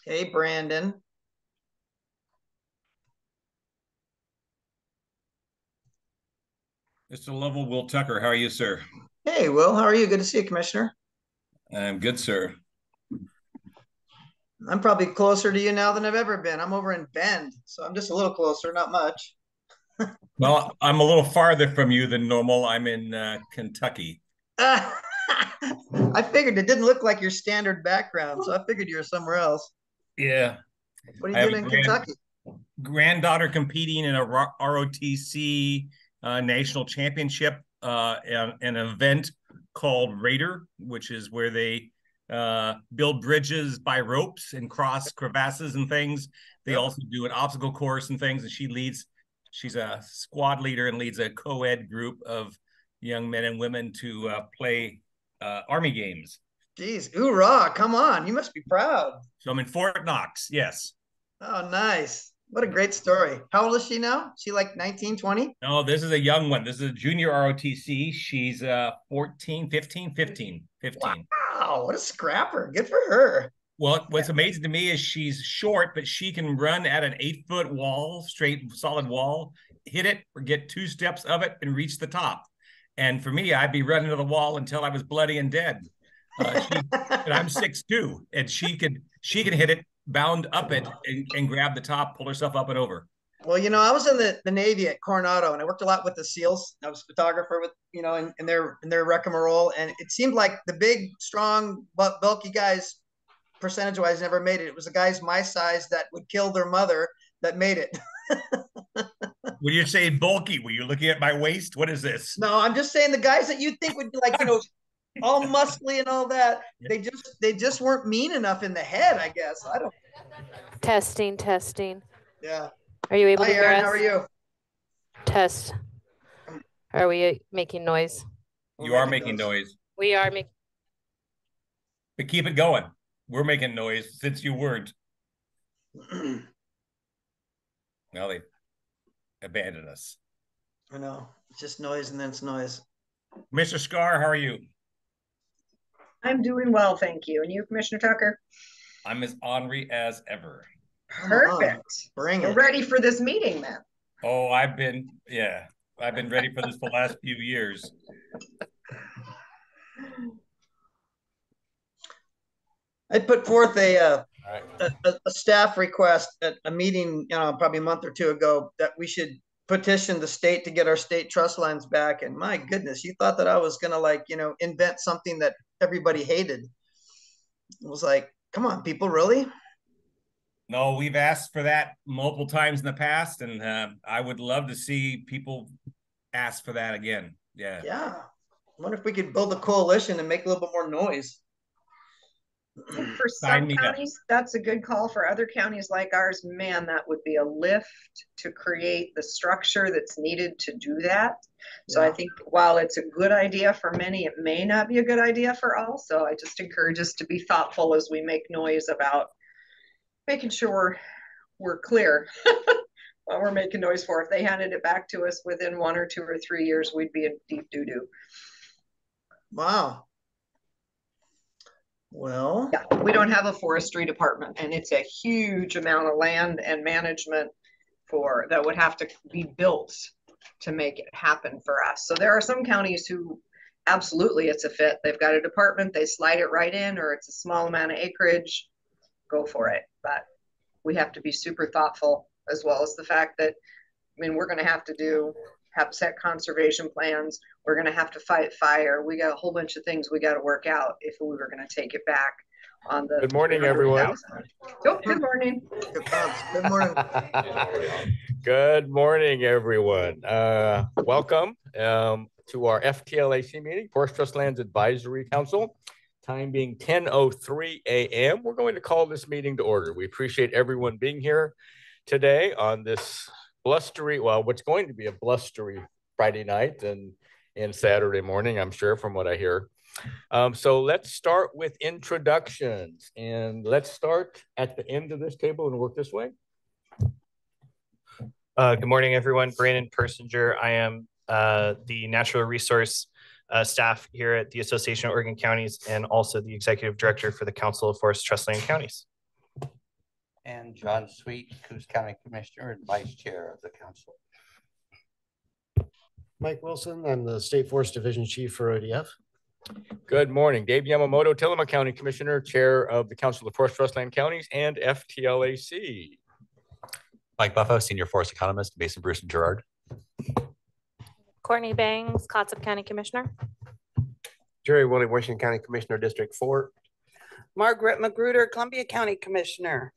Hey, Brandon. Mr. Lovell, Will Tucker, how are you, sir? Hey, Will. How are you? Good to see you, Commissioner. I'm good, sir. I'm probably closer to you now than I've ever been. I'm over in Bend, so I'm just a little closer, not much. Well, I'm a little farther from you than normal. I'm in Kentucky. I figured it didn't look like your standard background, so I figured you were somewhere else. Yeah, What are you I have doing a in Kentucky? granddaughter competing in a ROTC national championship, an event called Raider, which is where they build bridges by ropes and cross crevasses and things. They Yep. also do an obstacle course and things, and she's a squad leader and leads a co-ed group of young men and women to play Army games. Geez, hoorah. Come on. You must be proud. So I'm in Fort Knox. Yes. Oh, nice. What a great story. How old is she now? She like 19, 20? No, this is a young one. This is a junior ROTC. She's 14, 15, 15, 15. Wow, what a scrapper. Good for her. Well, what's amazing to me is she's short, but she can run at an 8 foot wall, straight, solid wall, hit it or get 2 steps of it and reach the top. And for me, I'd be running to the wall until I was bloody and dead. And I'm 6'2", and she can hit it, bound up it, and grab the top, pull herself up and over. Well, I was in the Navy at Coronado, and I worked a lot with the SEALs. I was a photographer with, in their rigmarole, and it seemed like the big, strong, bulky guys, percentage wise, never made it. It was the guys my size that would kill their mother that made it. When you're saying bulky, were you looking at my waist? What is this? No, I'm just saying the guys that you think would be like, all muscly and all that. They just weren't mean enough in the head. I guess I don't. Testing, testing. Yeah. Are you able Hi, to hear Aaron. How us? are you? Test. Are we making noise? We're You are making making noise. noise, We are making. but keep it going. We're making noise since you weren't. Now they abandoned us. I know. It's just noise and then it's noise. Mr. Scar, how are you? I'm doing well, thank you. And you, Commissioner Tucker? I'm as ornery as ever. Come on. Perfect. Bring We're it. ready for this meeting then. Oh, I've been ready for this for the last few years. I put forth All right. a staff request at a meeting, probably a month or two ago, that we should petition the state to get our state trust lines back. And my goodness, you thought that I was gonna invent something that everybody hated. It was like, come on, people, really? No, we've asked for that multiple times in the past, and I would love to see people ask for that again. Yeah. Yeah. I wonder if we could build a coalition and make a little bit more noise. I think for Sign some me up. counties, that's a good call. For other counties like ours, man, that would be a lift to create the structure that's needed to do that. So I Yeah. think while it's a good idea for many, it may not be a good idea for all. So I just encourage us to be thoughtful as we make noise about making sure we're clear what we're making noise for. If they handed it back to us within 1 or 2 or 3 years, we'd be in deep doo-doo. Wow. Well, yeah, we don't have a forestry department, and it's a huge amount of land and management for that would have to be built to make it happen for us. So there are some counties who absolutely it's a fit. They've got a department, they slide it right in, or it's a small amount of acreage, go for it. But we have to be super thoughtful, as well as the fact that, I mean, we're going to have set conservation plans. We're going to have to fight fire. We got a whole bunch of things we got to work out if we were going to take it back on the. Good morning, everyone. Oh, good morning. good morning. Good morning, everyone. Welcome to our FTLAC meeting, Forest Trust Lands Advisory Council. Time being 10:03 a.m. We're going to call this meeting to order. We appreciate everyone being here today on this blustery, well, what's going to be a blustery Friday night and Saturday morning, I'm sure, from what I hear. So let's start with introductions, and let's start at the end of this table and work this way. Good morning, everyone. Brandon Persinger. I am the natural resource staff here at the Association of Oregon Counties and also the executive director for the Council of Forest Trust Land Counties. And John Sweet, Coos County Commissioner and Vice Chair of the Council. Mike Wilson, I'm the State Forest Division Chief for ODF. Good morning. Dave Yamamoto, Tillamook County Commissioner, Chair of the Council of Forest Trust Land Counties and FTLAC. Mike Buffo, Senior Forest Economist, Mason Bruce and Gerard. Courtney Bangs, Clatsop County Commissioner. Jerry Willie, Washington County Commissioner, District 4. Margaret Magruder, Columbia County Commissioner.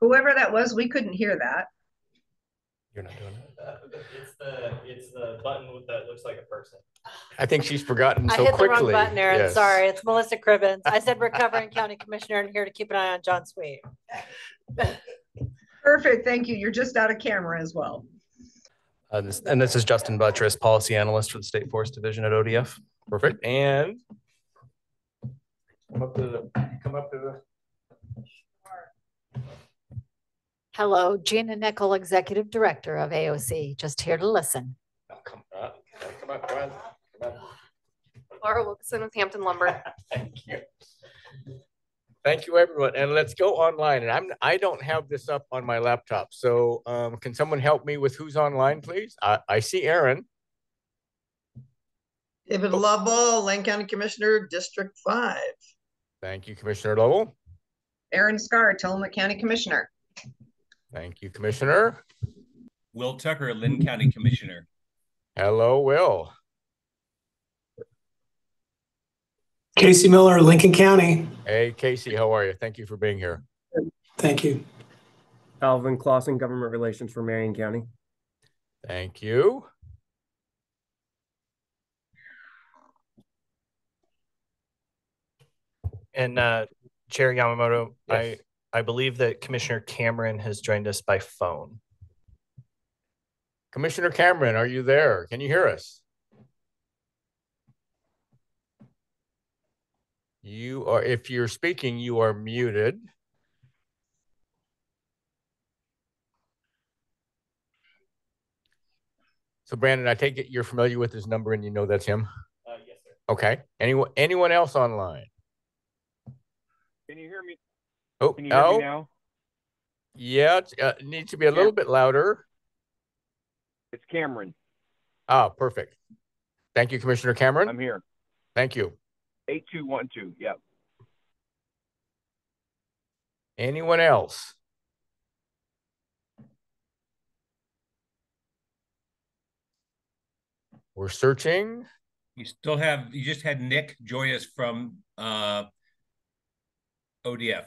Whoever that was, we couldn't hear that. You're not doing it. It's the button that looks like a person. I think she's forgotten so I hit quickly. the wrong button, Aaron. Yes. Sorry, it's Melissa Cribbins. I said recovering county commissioner and here to keep an eye on John Sweet. Perfect. Thank you. You're just out of camera as well. This is Justin Buttress, Policy Analyst for the State Forest Division at ODF. Perfect. And come up to the Hello, Gina Nickel, Executive Director of AOC, just here to listen. oh, come on. Laura Wilson with Hampton Lumber. Thank you. Thank you, everyone. And let's go online. And I don't have this up on my laptop. So can someone help me with who's online, please? I see Aaron. David Lovell, Lane County Commissioner, District 5. Thank you, Commissioner Lowell. Aaron Scar, Tillamook County Commissioner. Thank you, Commissioner. Will Tucker, Lynn County Commissioner. Hello, Will. Casey Miller, Lincoln County. Hey, Casey, how are you? Thank you for being here. Thank you. Alvin Clausen, Government Relations for Marion County. Thank you. And Chair Yamamoto, Yes. I believe that Commissioner Cameron has joined us by phone. Commissioner Cameron, are you there? Can you hear us? You are, if you're speaking, you are muted. So Brandon, I take it you're familiar with his number and you know that's him? Yes, sir. Okay. Anyone else online? Can you hear me? Oh, Can you hear me now? Yeah, it needs to be a little bit louder. It's Cameron. Ah, perfect. Thank you, Commissioner Cameron. I'm here. Thank you. 8212. Yep. Anyone else? We're searching. You just had Nick join us from ODF.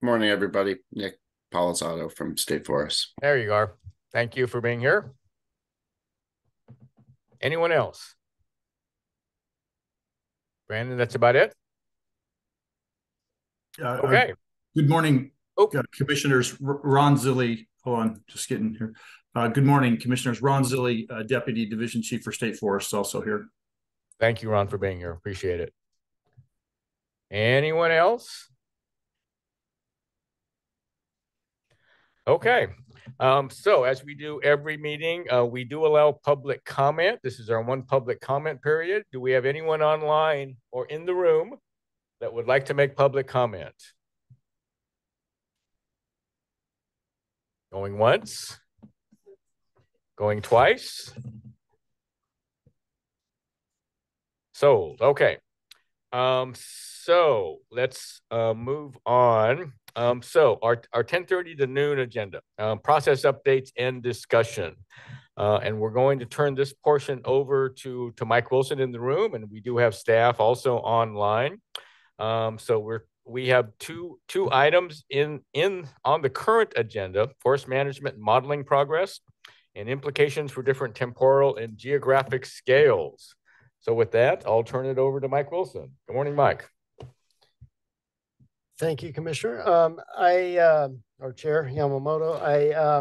Morning, everybody. Nick Palisato from State Forest. There you are. Thank you for being here. Anyone else? Brandon, that's about it? Okay. Good morning, Commissioners. Ron Zilli. Hold on, just getting here. Good morning, Commissioners. Ron Zilli, Deputy Division Chief for State Forest, also here. Thank you, Ron, for being here. Appreciate it. Anyone else? Okay. So as we do every meeting, we do allow public comment. This is our one public comment period. Do we have anyone online or in the room that would like to make public comment? Going once? Going twice? Sold. Okay. So let's move on. So our 10:30 to noon agenda, process updates and discussion. And we're going to turn this portion over to Mike Wilson in the room, and we do have staff also online. So we have two items on the current agenda: forest management and modeling progress, and implications for different temporal and geographic scales. So with that, I'll turn it over to Mike Wilson. Good morning, Mike. Thank you, Commissioner. Our Chair Yamamoto, I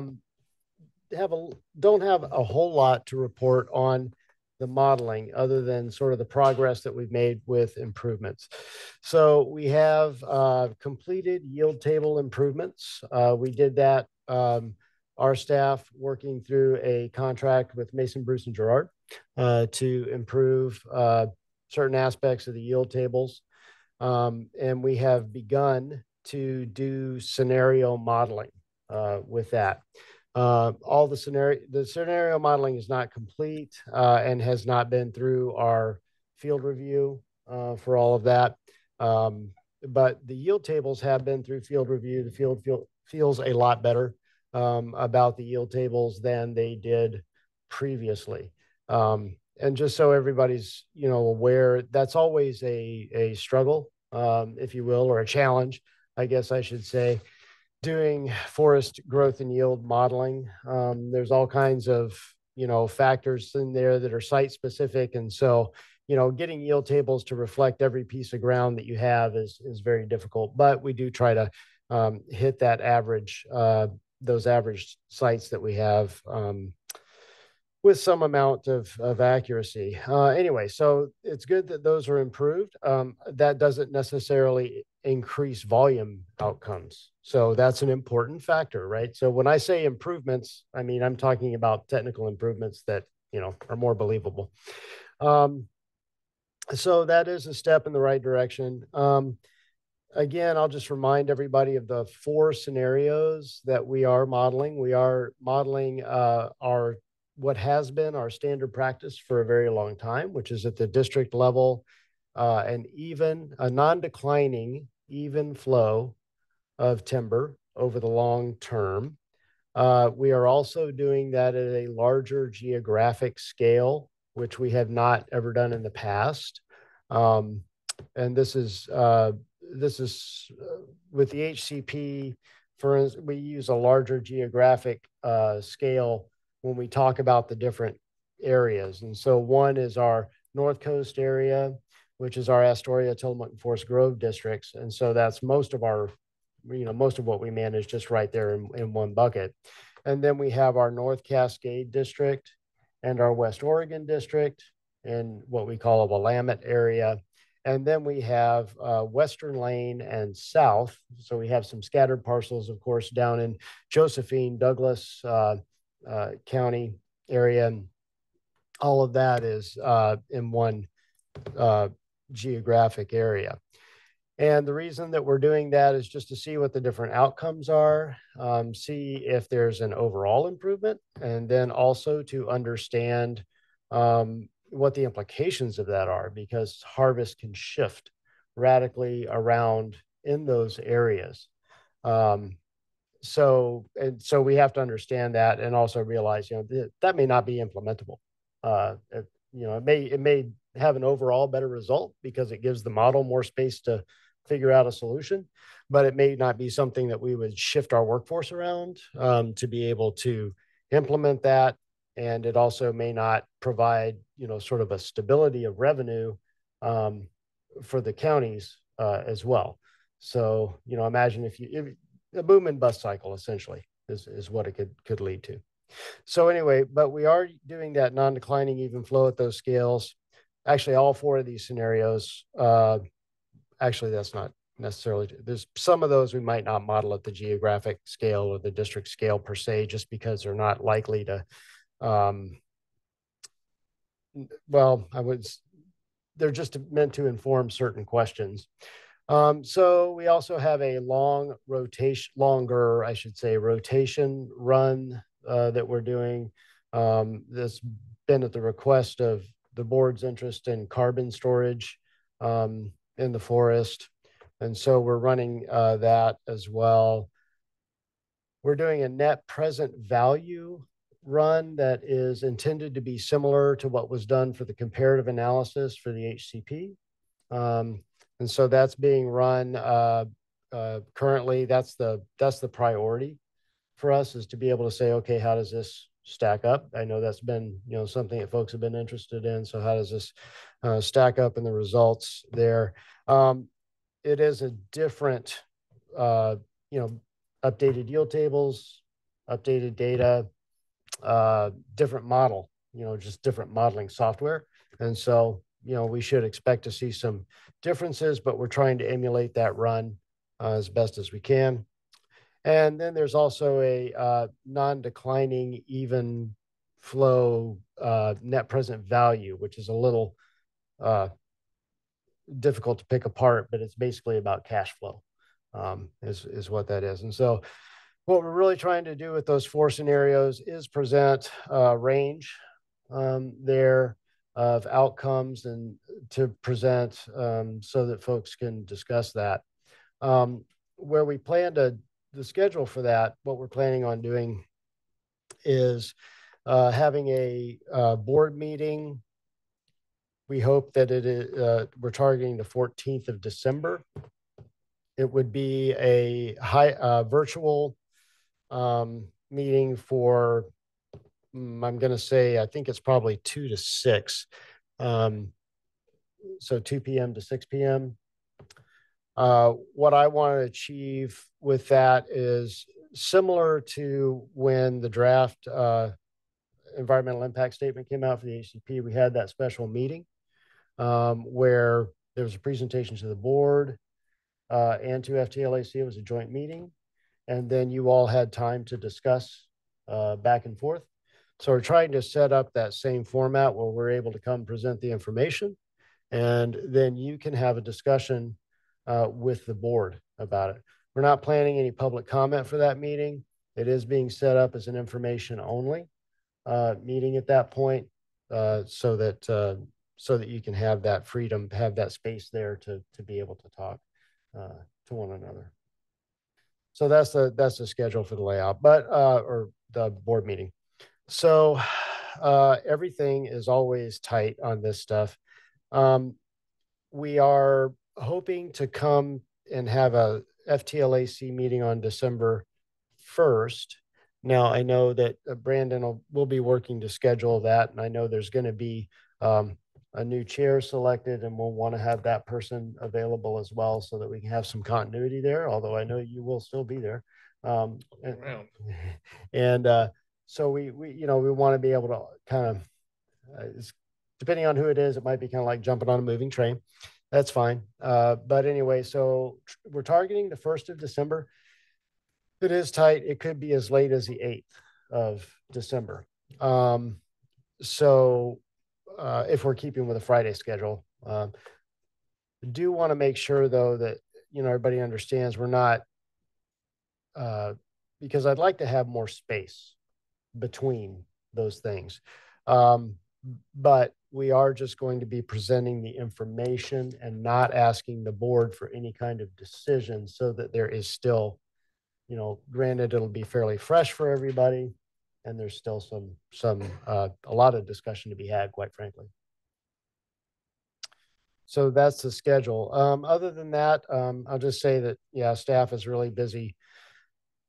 don't have a whole lot to report on the modeling other than sort of the progress that we've made with improvements. So we have completed yield table improvements. We did that, our staff working through a contract with Mason, Bruce, and Gerard to improve certain aspects of the yield tables. And we have begun to do scenario modeling with that. The scenario modeling is not complete and has not been through our field review for all of that. But the yield tables have been through field review. The field feels a lot better about the yield tables than they did previously. And just so everybody's, aware, that's always a struggle, if you will, or a challenge, I guess I should say, doing forest growth and yield modeling. There's all kinds of, factors in there that are site specific. And so, getting yield tables to reflect every piece of ground that you have is very difficult, but we do try to hit that average, those average sites that we have with some amount of accuracy. Anyway, so it's good that those are improved. That doesn't necessarily increase volume outcomes. So that's an important factor, right? So when I say improvements, I mean, I'm talking about technical improvements that, are more believable. So that is a step in the right direction. Again, I'll just remind everybody of the 4 scenarios that we are modeling. We are modeling what has been our standard practice for a very long time, which is at the district level, a non-declining even flow of timber over the long term. We are also doing that at a larger geographic scale, which we have not ever done in the past. And this is with the HCP. For instance, we use a larger geographic scale when we talk about the different areas. And so one is our North Coast area, which is our Astoria, Tillamook, and Forest Grove districts. And so that's most of our, most of what we manage just right there in one bucket. And then we have our North Cascade district and our West Oregon district and what we call a Willamette area. And then we have Western Lane and South. So we have some scattered parcels, of course, down in Josephine, Douglas County area. And all of that is in one geographic area. And the reason that we're doing that is just to see what the different outcomes are, see if there's an overall improvement, and then also to understand what the implications of that are, because harvest can shift radically around in those areas. So we have to understand that and also realize, that may not be implementable. It may have an overall better result because it gives the model more space to figure out a solution, but it may not be something that we would shift our workforce around to be able to implement that. And it also may not provide, sort of a stability of revenue for the counties as well. So, imagine if a boom and bust cycle essentially is what it could lead to. So anyway, but we are doing that non-declining even flow at those scales. Actually, all 4 of these scenarios, actually, that's not necessarily, there's some of those we might not model at the geographic scale or the district scale per se, just because they're not likely to, well, they're just meant to inform certain questions. So we also have a longer, I should say, rotation run that we're doing. That's been at the request of the board's interest in carbon storage in the forest. And so we're running that as well. We're doing a net present value run that is intended to be similar to what was done for the comparative analysis for the HCP. And so that's being run currently. That's the priority for us, is to be able to say, okay, how does this stack up? I know that's been, something that folks have been interested in. So how does this stack up in the results there? It is a different, updated yield tables, updated data, different model, just different modeling software. And so, we should expect to see some differences, but we're trying to emulate that run as best as we can. And then there's also a non-declining even flow net present value, which is a little difficult to pick apart, but it's basically about cash flow is what that is. And so what we're really trying to do with those 4 scenarios is present a range there of outcomes and to present so that folks can discuss that. Where we plan to, the schedule for that, what we're planning on doing is having a board meeting. We hope that it is, we're targeting the 14th of December. It would be a virtual meeting for, I'm going to say, I think it's probably 2 to 6. So 2 p.m. to 6 p.m. What I want to achieve with that is similar to when the draft environmental impact statement came out for the HCP. We had that special meeting where there was a presentation to the board and to FTLAC. It was a joint meeting. And then you all had time to discuss back and forth. So we're trying to set up that same format where we're able to come present the information, and then you can have a discussion with the board about it. We're not planning any public comment for that meeting. It is being set up as an information only meeting at that point, so that you can have that freedom, have that space there to be able to talk to one another. So that's the schedule for the layout, but or the board meeting. So everything is always tight on this stuff. We are hoping to come and have a FTLAC meeting on December 1st. Now, I know that Brandon will be working to schedule that, and I know there's going to be a new chair selected, and we'll want to have that person available as well so that we can have some continuity there, although I know you will still be there. So we want to be able to kind of, depending on who it is, it might be kind of like jumping on a moving train. That's fine. But anyway, so we're targeting the 1st of December. It is tight. It could be as late as the 8th of December. If we're keeping with a Friday schedule, do want to make sure though that, everybody understands we're not, because I'd like to have more space between those things. But we are just going to be presenting the information and not asking the board for any kind of decision, so that there is still, granted, it'll be fairly fresh for everybody, and there's still a lot of discussion to be had, quite frankly. So that's the schedule. Other than that, I'll just say that, yeah, staff is really busy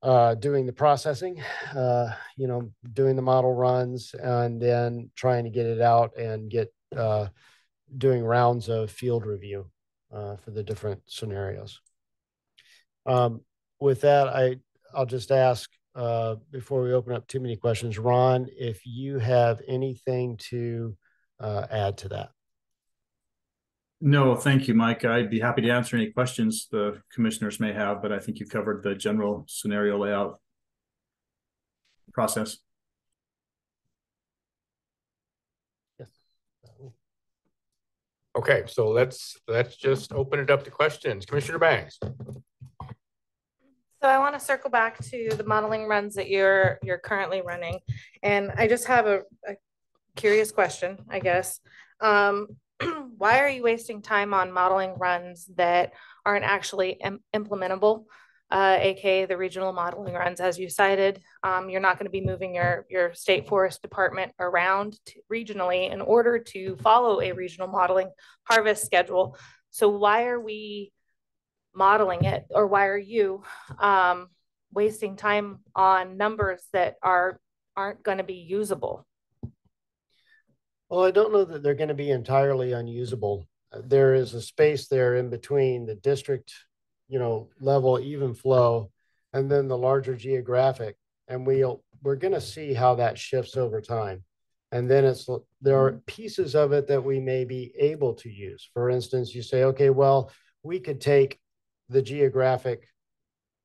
doing the processing, doing the model runs, and then trying to get it out and get doing rounds of field review for the different scenarios. With that, I'll just ask before we open up too many questions, Ron, if you have anything to add to that. No, thank you, Mike. I'd be happy to answer any questions the commissioners may have, but I think you covered the general scenario layout process. Yes. Okay, so let's just open it up to questions. Commissioner Banks. So I want to circle back to the modeling runs that you're currently running, and I just have a curious question, I guess. Why are you wasting time on modeling runs that aren't actually implementable, aka the regional modeling runs, as you cited? You're not going to be moving your state forest department around regionally in order to follow a regional modeling harvest schedule. So why are we modeling it, or why are you wasting time on numbers that aren't going to be usable? Well, I don't know that they're going to be entirely unusable. There is a space there in between the district, level even flow, and then the larger geographic. And we're going to see how that shifts over time. And then there are pieces of it that we may be able to use. For instance, you say, okay, well, we could take the geographic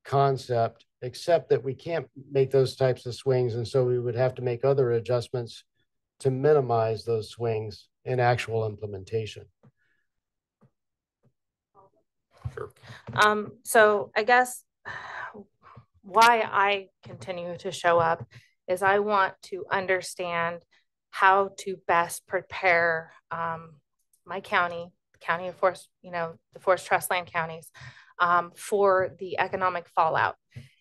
concept, except that we can't make those types of swings. And so we would have to make other adjustments to minimize those swings in actual implementation. Sure. So I guess why I continue to show up is I want to understand how to best prepare my county, the county of Forest, the Forest Trust Land counties, for the economic fallout.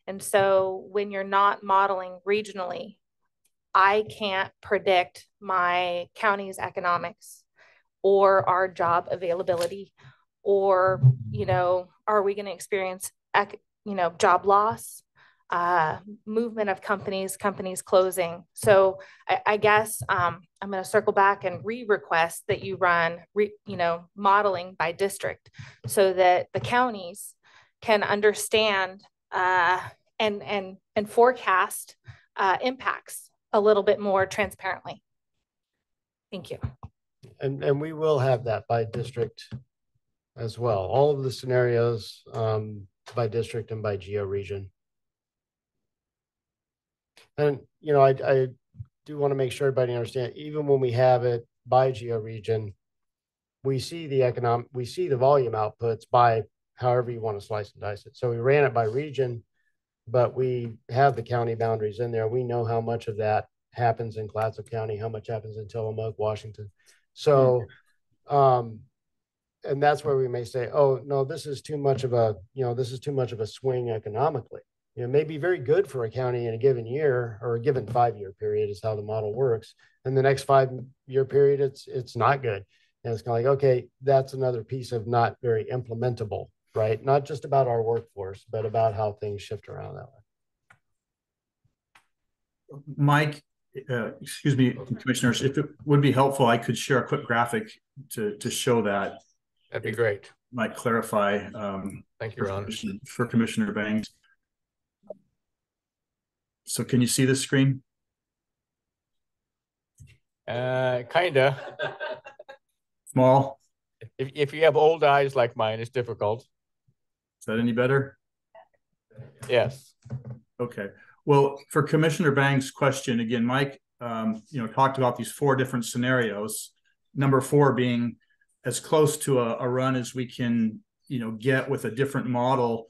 And so when you're not modeling regionally, I can't predict my county's economics or our job availability, or, are we going to experience, job loss, movement of companies closing. So I guess I'm going to circle back and request that you run, modeling by district so that the counties can understand and forecast impacts a little bit more transparently. Thank you. And we will have that by district as well. All of the scenarios by district and by geo region. And, I do want to make sure everybody understands, even when we have it by geo region, we see the volume outputs by however you want to slice and dice it. So we ran it by region, but we have the county boundaries in there. We know how much of that happens in Clatsop County, how much happens in Tillamook, Washington. So, and that's where we may say, oh, no, this is too much of a swing economically. It may be very good for a county in a given year or a given 5-year period is how the model works. And the next 5-year period, it's not good. And it's kind of like, okay, that's another piece of not very implementable, right? Not just about our workforce, but about how things shift around that way. Mike, excuse me, commissioners, if it would be helpful, I could share a quick graphic to show that. That'd be great. Might clarify. Thank you, Ron. For Commissioner Banks. So can you see the screen? Kinda. Small? If you have old eyes like mine, it's difficult. Is that any better? Yes. Okay. Well, for Commissioner Banks' question, again, Mike, talked about these 4 different scenarios. Number 4 being as close to a run as we can, get with a different model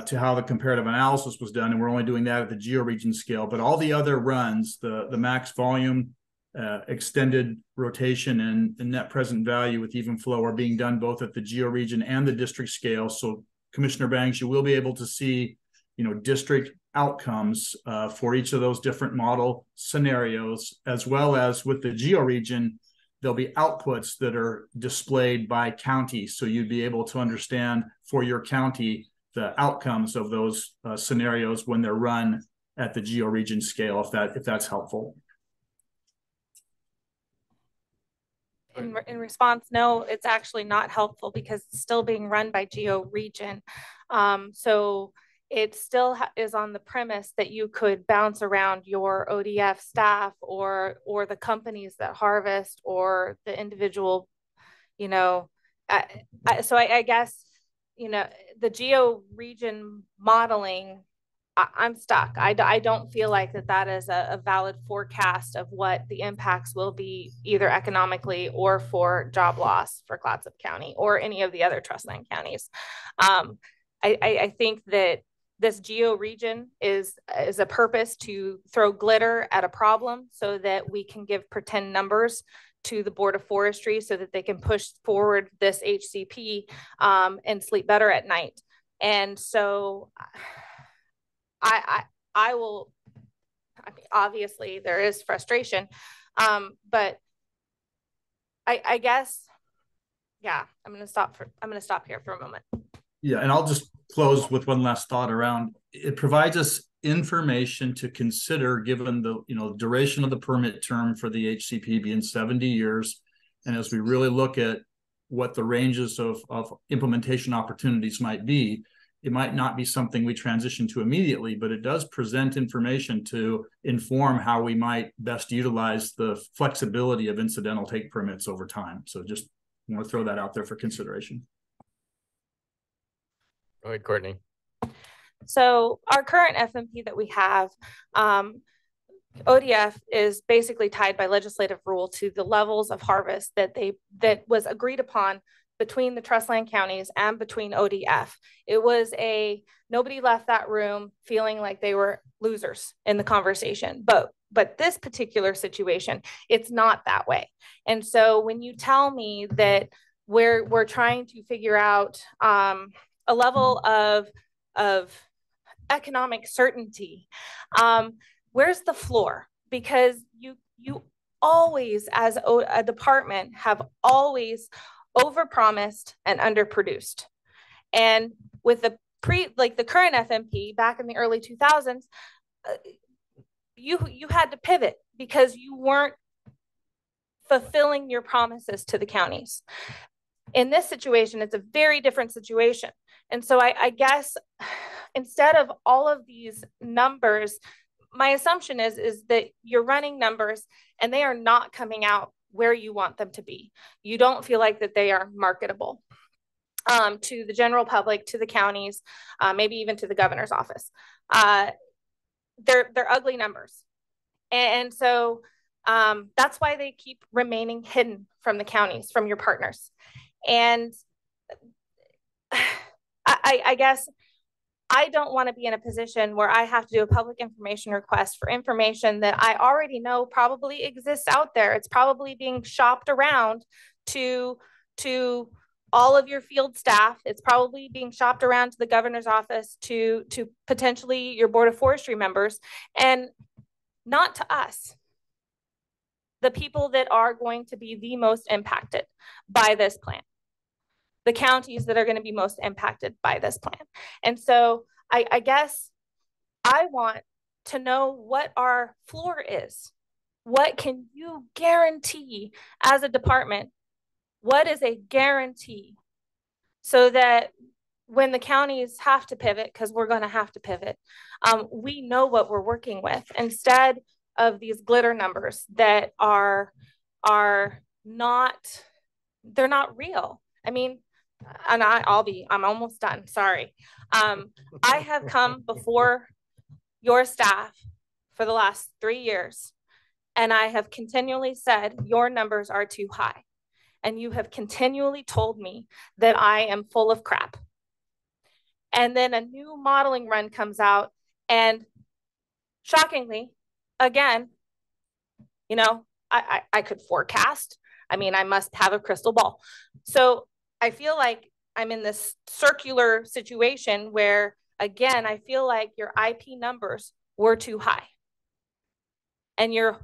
to how the comparative analysis was done. And we're only doing that at the georegion scale, but all the other runs, the max volume, extended rotation and net present value with even flow are being done both at the georegion and the district scale. So Commissioner Banks, you will be able to see, district outcomes for each of those different model scenarios, as well as with the georegion, there'll be outputs that are displayed by county. So you'd be able to understand for your county the outcomes of those scenarios when they're run at the georegion scale, if that's helpful. In response, no, it's actually not helpful because it's still being run by georegion. So it still is on the premise that you could bounce around your ODF staff or the companies that harvest or the individual, you know, so I guess, you know, the geo region modeling, I'm stuck. I don't feel like that is a valid forecast of what the impacts will be either economically or for job loss for Clatsop County or any of the other trust land counties. I think that this geo region is a purpose to throw glitter at a problem so that we can give pretend numbers to the Board of Forestry so that they can push forward this HCP and sleep better at night. And so I will, I mean, obviously there is frustration, but I guess, yeah, I'm going to stop here for a moment. Yeah, and I'll just close with one last thought around it. Provides us information to consider given the duration of the permit term for the HCP being 70 years. And as we really look at what the ranges of implementation opportunities might be, it might not be something we transition to immediately, but it does present information to inform how we might best utilize the flexibility of incidental take permits over time. So just want to throw that out there for consideration. Go ahead, Courtney. So our current FMP that we have, ODF is basically tied by legislative rule to the levels of harvest that was agreed upon between the trust land counties and between ODF. It was nobody left that room feeling like they were losers in the conversation, but this particular situation, it's not that way. And so when you tell me that we're trying to figure out a level of economic certainty, where's the floor? Because you always, as a department, have always overpromised and underproduced. And with the current FMP back in the early 2000s, you had to pivot because you weren't fulfilling your promises to the counties. In this situation, it's a very different situation. And so I guess instead of all of these numbers, my assumption is that you're running numbers and they are not coming out where you want them to be. You don't feel like that they are marketable to the general public, to the counties, maybe even to the governor's office. They're ugly numbers. And so that's why they keep remaining hidden from the counties, from your partners. And I guess I don't want to be in a position where I have to do a public information request for information that I already know probably exists out there. It's probably being shopped around to all of your field staff. It's probably being shopped around to the governor's office, to potentially your Board of Forestry members, and not to us, the people that are going to be the most impacted by this plan. The counties that are going to be most impacted by this plan. And so I guess I want to know what our floor is. What can you guarantee as a department? What is a guarantee so that when the counties have to pivot, because we're going to have to pivot, we know what we're working with instead of these glitter numbers that are not, they're not real. I mean, and I'm almost done, sorry. I have come before your staff for the last 3 years, and I have continually said your numbers are too high. And you have continually told me that I am full of crap. And then a new modeling run comes out, and shockingly, again, you know, I could forecast. I mean, I must have a crystal ball. So I feel like I'm in this circular situation where, again, I feel like your IP numbers were too high. And you're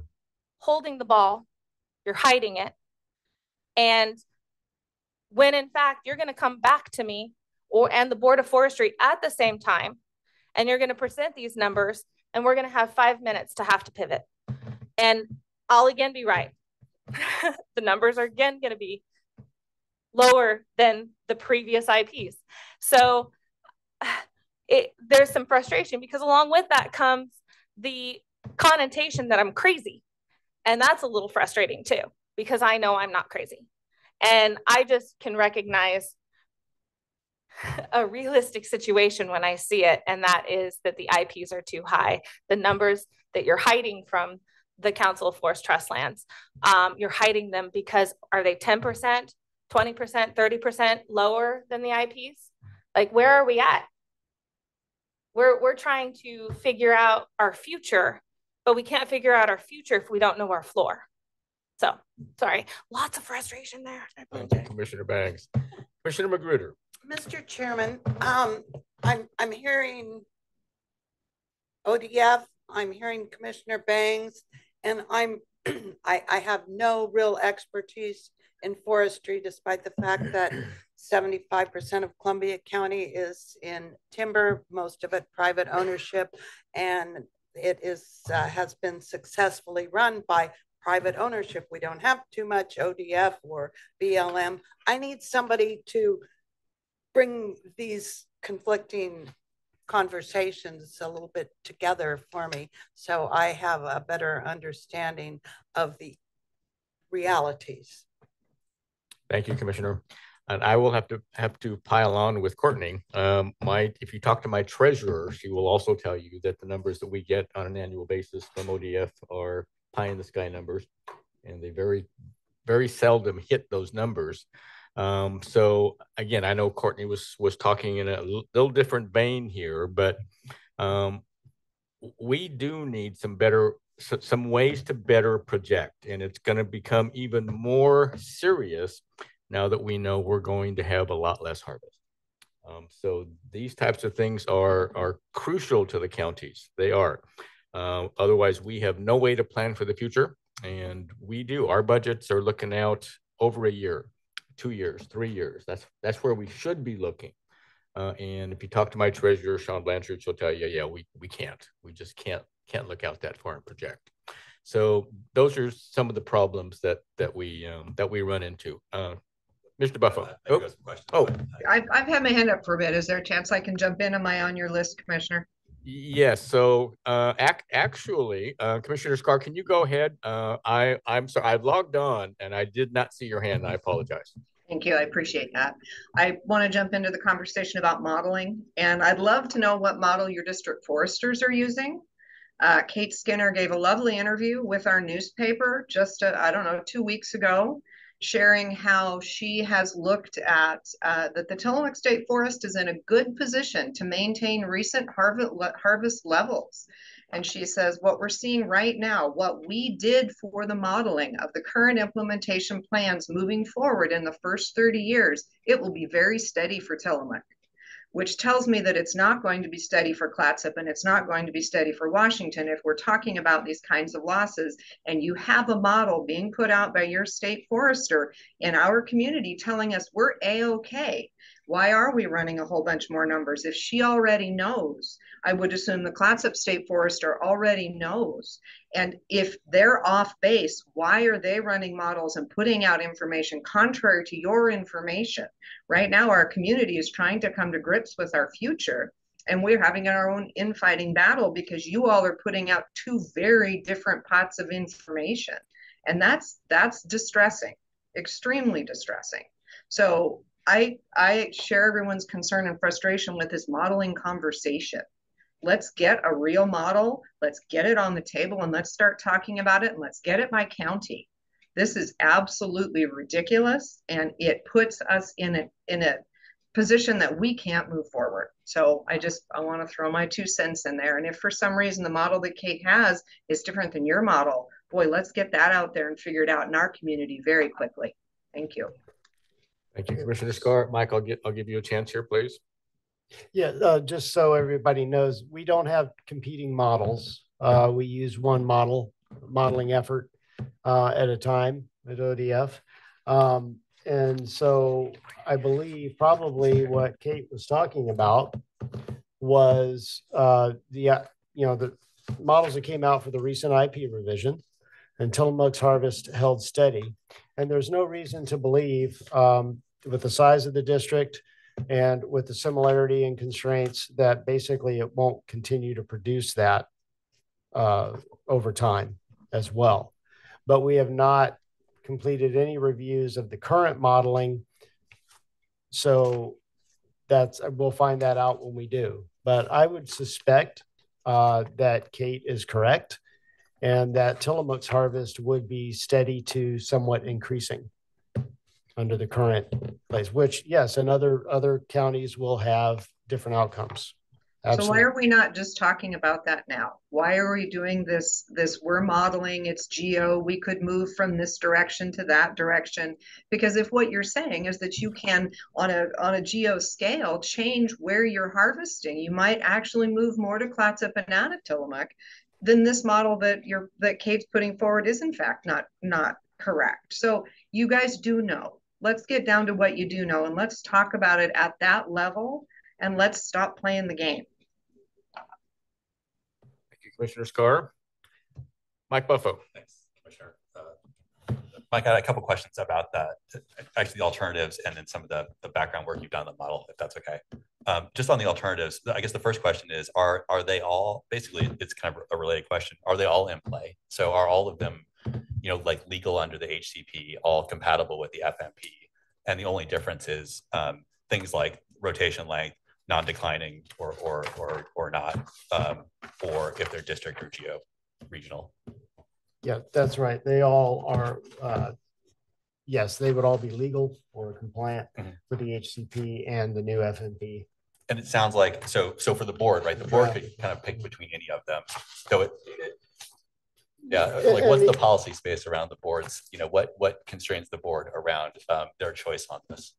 holding the ball, you're hiding it. And when in fact, you're going to come back to me and the Board of Forestry at the same time, and you're going to present these numbers, and we're going to have 5 minutes to have to pivot. And I'll again be right. The numbers are again going to be lower than the previous IPs. So there's some frustration because along with that comes the connotation that I'm crazy. And that's a little frustrating too, because I know I'm not crazy. And I just can recognize a realistic situation when I see it. And that is that the IPs are too high. The numbers that you're hiding from the Council of Forest Trust Lands, you're hiding them because are they 10%, 20%, 30% lower than the IPs? Like, where are we at? We're trying to figure out our future, but we can't figure out our future if we don't know our floor. So, sorry, lots of frustration there. Thank you, Commissioner Banks. Commissioner Magruder. Mr. Chairman, I'm hearing ODF, I'm hearing Commissioner Bangs, and I have no real expertise in forestry, despite the fact that 75% of Columbia County is in timber, most of it private ownership, and it is has been successfully run by private ownership. We don't have too much ODF or BLM. I need somebody to bring these conflicting conversations a little bit together for me so I have a better understanding of the realities. Thank you, Commissioner. And I will have to pile on with Courtney. If you talk to my treasurer, she will also tell you that the numbers that we get on an annual basis from ODF are pie in the sky numbers, and they very, very seldom hit those numbers. So again, I know Courtney was talking in a little different vein here, but we do need some ways to better project, and it's going to become even more serious now that we know we're going to have a lot less harvest. So these types of things are crucial to the counties. They are. Otherwise, we have no way to plan for the future, and we do. Our budgets are looking out over a year, 2 years, 3 years. That's where we should be looking. And if you talk to my treasurer, Sean Blanchard, she'll tell you, yeah, we can't. We just can't look out that far and project. So those are some of the problems that we run into. Mr. Buffo. I've had my hand up for a bit. Is there a chance I can jump in? Am I on your list, Commissioner? Yes. So actually, Commissioner Scar, can you go ahead? I'm sorry, I logged on and I did not see your hand. And I apologize. Thank you. I appreciate that. I want to jump into the conversation about modeling, and I'd love to know what model your district foresters are using. Kate Skinner gave a lovely interview with our newspaper just, I don't know, 2 weeks ago, sharing how she has looked at that the Tillamook State Forest is in a good position to maintain recent harvest levels. And she says, what we're seeing right now, what we did for the modeling of the current implementation plans moving forward in the first 30 years, it will be very steady for Tillamook, which tells me that it's not going to be steady for Clatsop and it's not going to be steady for Washington if we're talking about these kinds of losses. And you have a model being put out by your state forester in our community telling us we're A-okay. Why are we running a whole bunch more numbers? If she already knows, I would assume the Clatsop State Forester already knows. And if they're off base, why are they running models and putting out information contrary to your information? Right now, our community is trying to come to grips with our future, and we're having our own infighting battle because you all are putting out two very different pots of information. And that's distressing, extremely distressing. So I share everyone's concern and frustration with this modeling conversation. Let's get a real model, let's get it on the table, and let's start talking about it, and let's get it by county. This is absolutely ridiculous, and it puts us in a position that we can't move forward. So I want to throw my 2 cents in there. And if for some reason the model that Kate has is different than your model, boy, let's get that out there and figure it out in our community very quickly. Thank you. Thank you, Commissioner Scar. Mike, I'll give you a chance here, please. Yeah, just so everybody knows, we don't have competing models. We use one modeling effort at a time at ODF. And so I believe probably what Kate was talking about was the models that came out for the recent IP revision, and Tillamook's harvest held steady. And there's no reason to believe with the size of the district, And with the similarity and constraints that basically it won't continue to produce that over time as well. But we have not completed any reviews of the current modeling. So we'll find that out when we do. But I would suspect that Kate is correct and that Tillamook's harvest would be steady to somewhat increasing under the current place, which yes, and other counties will have different outcomes. Absolutely. So why are we not just talking about that now? Why are we doing this? We're modeling, it's geo, we could move from this direction to that direction. Because if what you're saying is that you can, on a geo scale, change where you're harvesting, you might actually move more to Clatsop and out of Tillamook, then this model that Kate's putting forward is in fact not correct. So you guys do know. Let's get down to what you do know and let's talk about it at that level and let's stop playing the game. Commissioner Scar. Mike Buffo. Thanks, Commissioner. Mike, I had a couple questions about that, actually the alternatives and then some of the background work you've done on the model, if that's okay. Just on the alternatives, I guess the first question is, are they all, basically it's kind of a related question, are they all in play? So are all of them, like legal under the HCP, all compatible with the FMP? And the only difference is things like rotation length, non-declining or not, or if they're district or regional. Yeah, that's right. They all are, yes, they would all be legal or compliant with the HCP and the new FMP. And it sounds like, so for the board, right? The board could kind of pick between any of them. So like what's the policy space around the boards? What constrains the board around their choice on this?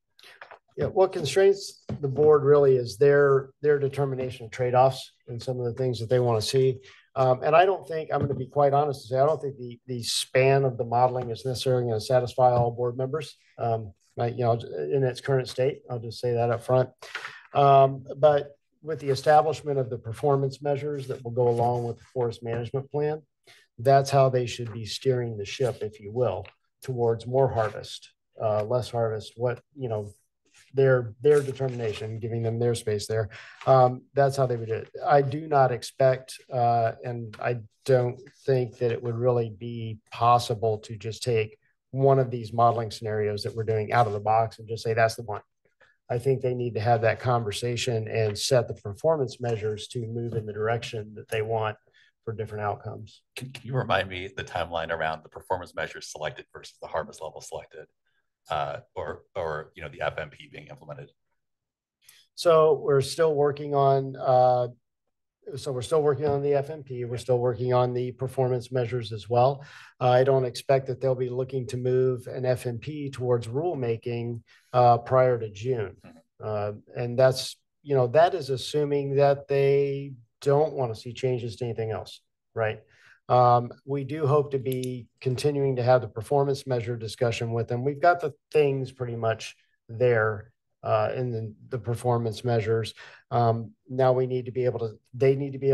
Yeah, what constrains the board really is their determination of trade-offs and some of the things that they want to see. And I don't think, I'm going to be quite honest and say, I don't think the span of the modeling is necessarily going to satisfy all board members, in its current state. I'll just say that up front. But with the establishment of the performance measures that will go along with the forest management plan, that's how they should be steering the ship, if you will, towards more harvest, less harvest, their determination, giving them their space there. That's how they would do it. I do not expect, and I don't think that it would really be possible to just take one of these modeling scenarios that we're doing out of the box and just say that's the one. I think they need to have that conversation and set the performance measures to move in the direction that they want for different outcomes. Can you remind me the timeline around the performance measures selected versus the harvest level selected? Or the FMP being implemented? So we're still working on the FMP. We're still working on the performance measures as well. I don't expect that they'll be looking to move an FMP towards rulemaking prior to June. And that's, that is assuming that they don't want to see changes to anything else, right? We do hope to be continuing to have the performance measure discussion with them. We've got the things pretty much there in the performance measures. Now they need to be able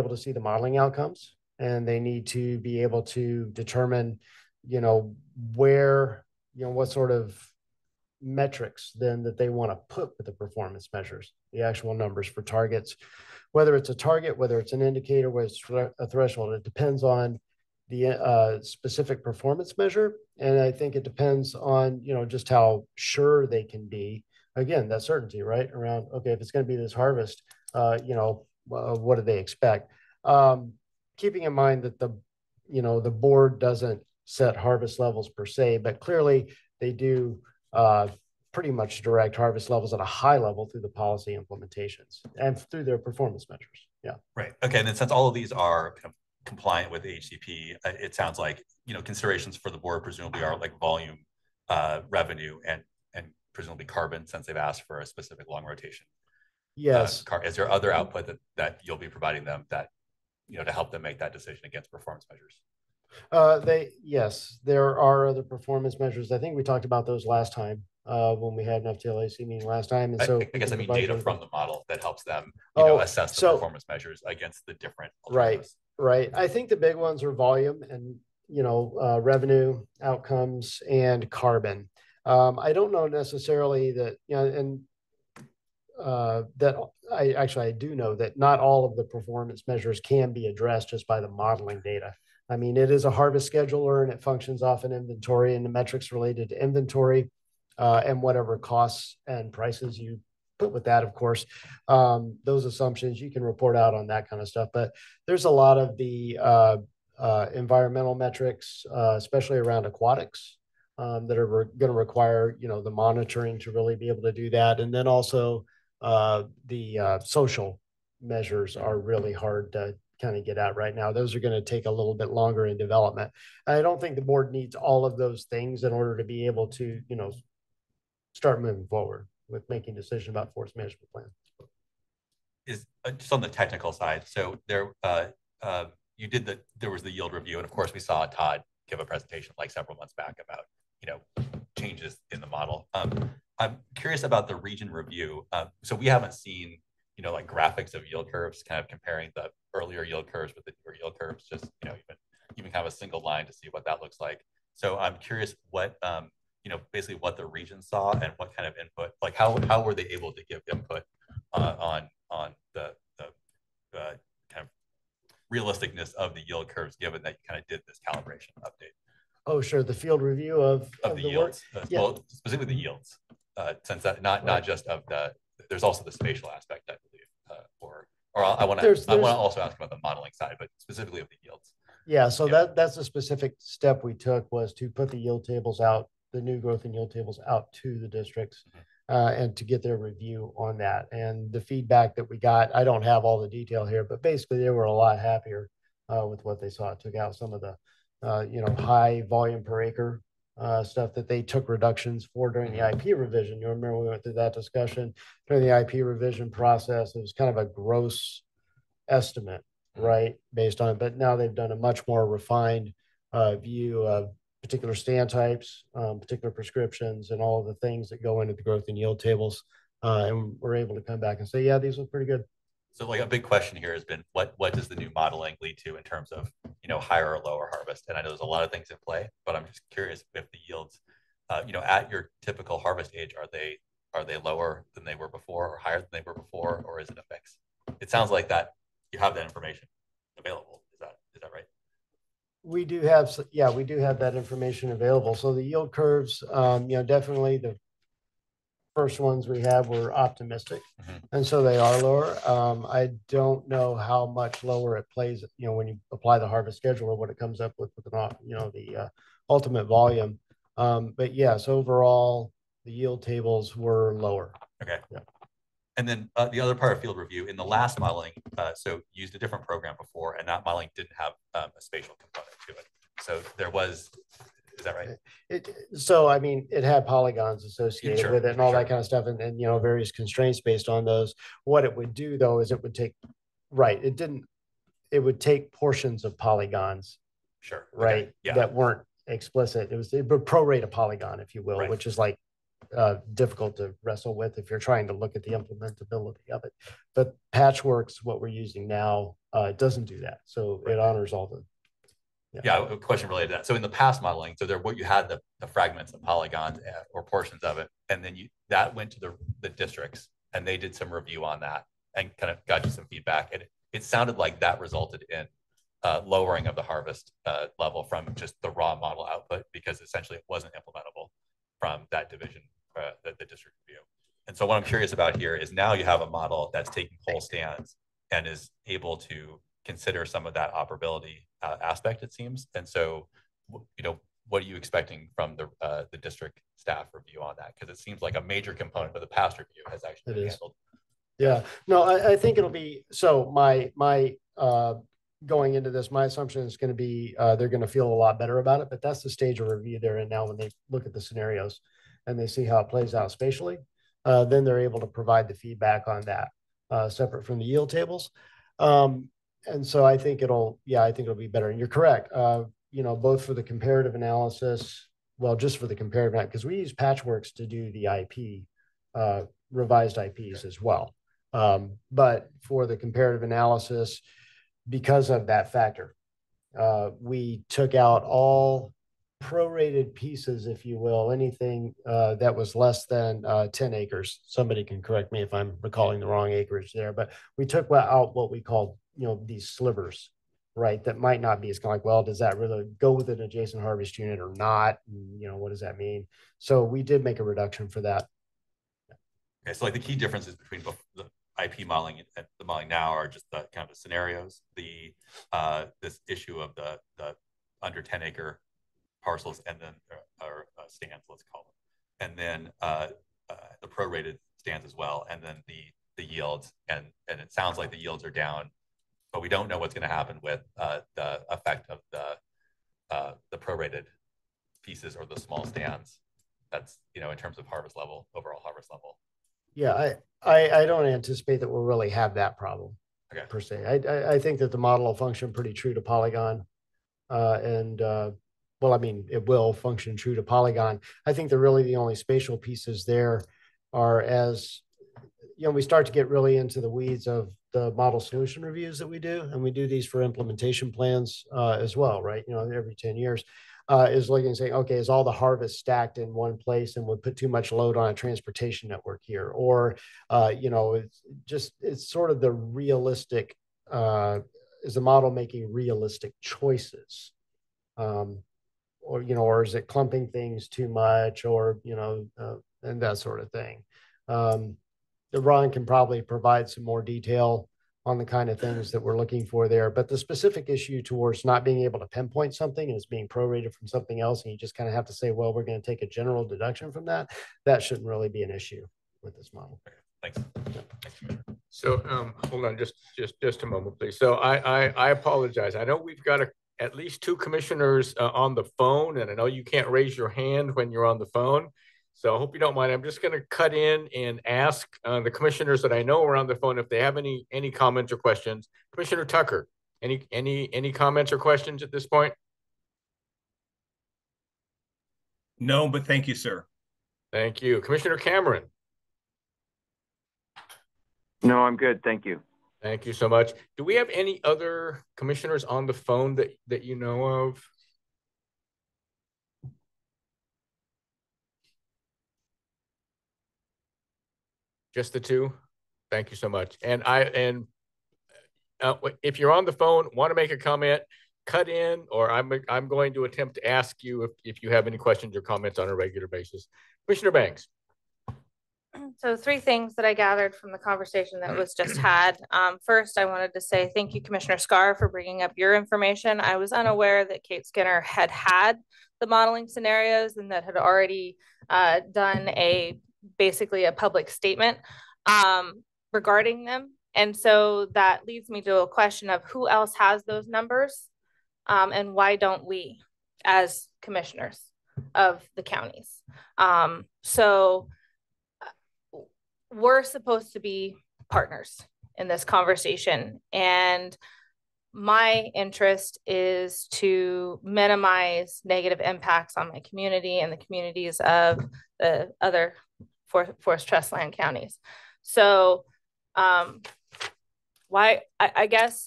to see the modeling outcomes, and they need to be able to determine, what sort of metrics then that they want to put with the performance measures, the actual numbers for targets, whether it's a target, whether it's an indicator, whether it's a threshold. It depends on the specific performance measure. And I think it depends on, just how sure they can be. Again, that certainty, right? Around, okay, if it's going to be this harvest, what do they expect? Keeping in mind that the board doesn't set harvest levels per se, but clearly they do pretty much direct harvest levels at a high level through the policy implementations and through their performance measures. Yeah. Right. Okay. And then since all of these are kind of compliant with the HCP, it sounds like, considerations for the board presumably are like volume, revenue, and presumably carbon, since they've asked for a specific long rotation. Yes. Is there other output that you'll be providing them that, to help them make that decision against performance measures? Yes, there are other performance measures. I think we talked about those last time when we had an FTLAC meeting last time. And so I guess I mean data from the model that helps them, assess the performance measures against the different alternatives. Right. I think the big ones are volume and, revenue, outcomes, and carbon. I don't know necessarily that, and that I do know that not all of the performance measures can be addressed just by the modeling data. I mean, it is a harvest scheduler and it functions off an inventory, and the metrics related to inventory and whatever costs and prices you put with that, of course, those assumptions you can report out on that kind of stuff. But there's a lot of the environmental metrics, especially around aquatics, that are going to require, the monitoring to really be able to do that. And then also the social measures are really hard to kind of get at right now. Those are going to take a little bit longer in development. I don't think the board needs all of those things in order to be able to, start moving forward with making decisions about forest management plan. Is just on the technical side. So there, there was the yield review, and of course we saw Todd give a presentation like several months back about changes in the model. I'm curious about the region review. So we haven't seen like graphics of yield curves, kind of comparing the earlier yield curves with the newer yield curves. Just even kind of a single line to see what that looks like. So I'm curious what basically what the region saw and what kind of input, like how were they able to give input on the kind of realisticness of the yield curves, given that you kind of did this calibration update. Oh, sure. The field review of the yields, well, specifically the yields, since that not just of there's also the spatial aspect, I believe, I want to also ask about the modeling side, but specifically of the yields. Yeah, so that's a specific step we took, was to put the yield tables out, the new growth and yield tables out to the districts, and to get their review on that. And the feedback that we got, I don't have all the detail here, but basically they were a lot happier with what they saw. It took out some of the high volume per acre stuff that they took reductions for during the IP revision. You remember we went through that discussion during the IP revision process. It was kind of a gross estimate, right, based on it. But now they've done a much more refined view of particular stand types, particular prescriptions, and all of the things that go into the growth and yield tables. And we're able to come back and say, yeah, these look pretty good. So like a big question here has been what does the new modeling lead to in terms of higher or lower harvest? And I know there's a lot of things in play, but I'm just curious if the yields, at your typical harvest age, are they lower than they were before, or higher than they were before, or is it a mix? It sounds like that you have that information available. Is that right? We do have that information available. So the yield curves, definitely the first ones we have were optimistic, and so they are lower. I don't know how much lower it plays, when you apply the harvest schedule or what it comes up with the ultimate volume. But yes, overall the yield tables were lower. Okay. Yeah. And then the other part of field review in the last modeling, so used a different program before, and that modeling didn't have a spatial component to it. So there was. Is that right? So, I mean, it had polygons associated with it and all that kind of stuff, and various constraints based on those. What it would do, though, is it would take, it would take portions of polygons, right, that weren't explicit. It would prorate a polygon, if you will, which is like difficult to wrestle with if you're trying to look at the implementability of it. But Patchworks, what we're using now, doesn't do that. So it honors all the. Yeah, a question related to that. So in the past modeling, so what you had the fragments of polygons or portions of it, and then that went to the districts, and they did some review on that and kind of got you some feedback. And it sounded like that resulted in lowering of the harvest level from just the raw model output, because essentially it wasn't implementable from that division, the district review. And so what I'm curious about here is now you have a model that's taking whole stands and is able to consider some of that operability aspect, it seems. And so, what are you expecting from the district staff review on that? Because it seems like a major component of the past review has actually been handled. Yeah, no, I think it'll be, so my going into this, my assumption is going to be they're going to feel a lot better about it, but that's the stage of review they're in now. When they look at the scenarios and they see how it plays out spatially, then they're able to provide the feedback on that separate from the yield tables. And so I think it'll be better. And you're correct. Both for the comparative analysis, just for the comparative, because we use Patchworks to do the IP, revised IPs as well. But for the comparative analysis, because of that factor, we took out all prorated pieces, if you will, anything that was less than 10 acres. Somebody can correct me if I'm recalling the wrong acreage there, but we took out what we called, these slivers, right? That might not be as kind of like, well, does that really go with an adjacent harvest unit or not? And, what does that mean? So we did make a reduction for that. Okay, so like the key differences between both the IP modeling and the modeling now are just the kind of the scenarios, this issue of the under 10 acre parcels, and then stands, let's call them, and then the prorated stands as well, and then the yields, and it sounds like the yields are down, but we don't know what's going to happen with the effect of the prorated pieces or the small stands. That's in terms of harvest level, overall harvest level. Yeah, I don't anticipate that we'll really have that problem per se. I think that the model will function pretty true to Polygon, well, I mean, it will function true to Polygon. I think the only spatial pieces there are as, we start to get really into the weeds of the model solution reviews that we do, and we do these for implementation plans as well, right? Every 10 years. Is looking and saying, okay, is all the harvest stacked in one place and would put too much load on a transportation network here? Or, it's sort of the realistic, is the model making realistic choices? Or is it clumping things too much, or, and that sort of thing. Ron can probably provide some more detail on the kind of things that we're looking for there. But the specific issue towards not being able to pinpoint something and it's being prorated from something else, and you just kind of have to say, well, we're going to take a general deduction from that. That shouldn't really be an issue with this model. Thanks. So hold on just a moment, please. So I apologize. I know we've got at least two commissioners on the phone, and I know you can't raise your hand when you're on the phone. So I hope you don't mind. I'm just going to cut in and ask the commissioners that I know are on the phone if they have any comments or questions. Commissioner Tucker, any comments or questions at this point? No, but thank you, sir. Thank you. Commissioner Cameron? No, I'm good. Thank you. Thank you so much. Do we have any other commissioners on the phone that you know of? Just the two? Thank you so much. And if you're on the phone, want to make a comment, cut in, or I'm going to attempt to ask you if you have any questions or comments on a regular basis. Commissioner Banks. So 3 things that I gathered from the conversation that was just had. First, I wanted to say thank you, Commissioner Scar, for bringing up your information. I was unaware that Kate Skinner had the modeling scenarios and that had already done basically a public statement regarding them. And so that leads me to a question of who else has those numbers and why don't we as commissioners of the counties? So we're supposed to be partners in this conversation. And my interest is to minimize negative impacts on my community and the communities of the other Forest Trust land counties. So why aren't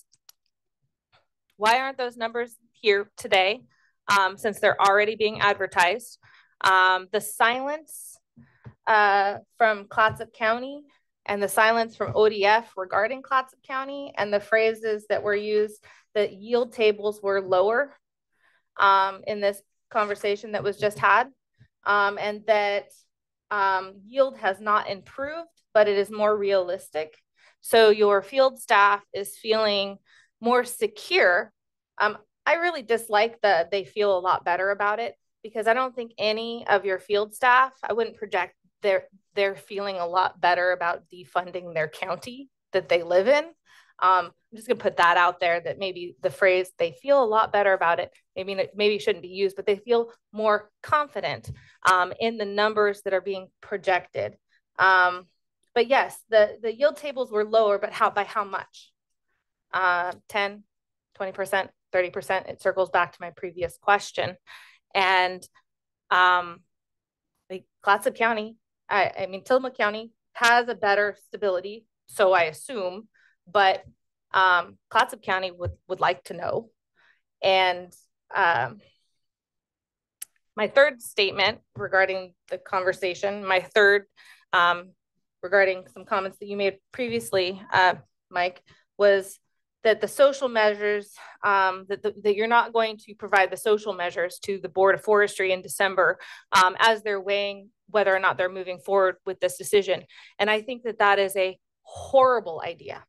those numbers here today since they're already being advertised? The silence from Clatsop County and the silence from ODF regarding Clatsop County and the phrases that were used, that yield tables were lower in this conversation that was just had, and that yield has not improved, but it is more realistic. So your field staff is feeling more secure. I really dislike that they feel a lot better about it, because I don't think any of your field staff, I wouldn't project they're feeling a lot better about defunding their county that they live in. I'm just gonna put that out there, that maybe the phrase they feel a lot better about it, maybe shouldn't be used, but they feel more confident in the numbers that are being projected. But yes, the yield tables were lower, but by how much? 10, 20%, 30%. It circles back to my previous question. And like Clatsop County, I mean, Tillamook County has a better stability, so I assume, but Clatsop County would like to know. And my third statement regarding the conversation, my third regarding some comments that you made previously, Mike, was that the social measures, that you're not going to provide the social measures to the Board of Forestry in December as they're weighing whether or not they're moving forward with this decision. And I think that that is a horrible idea.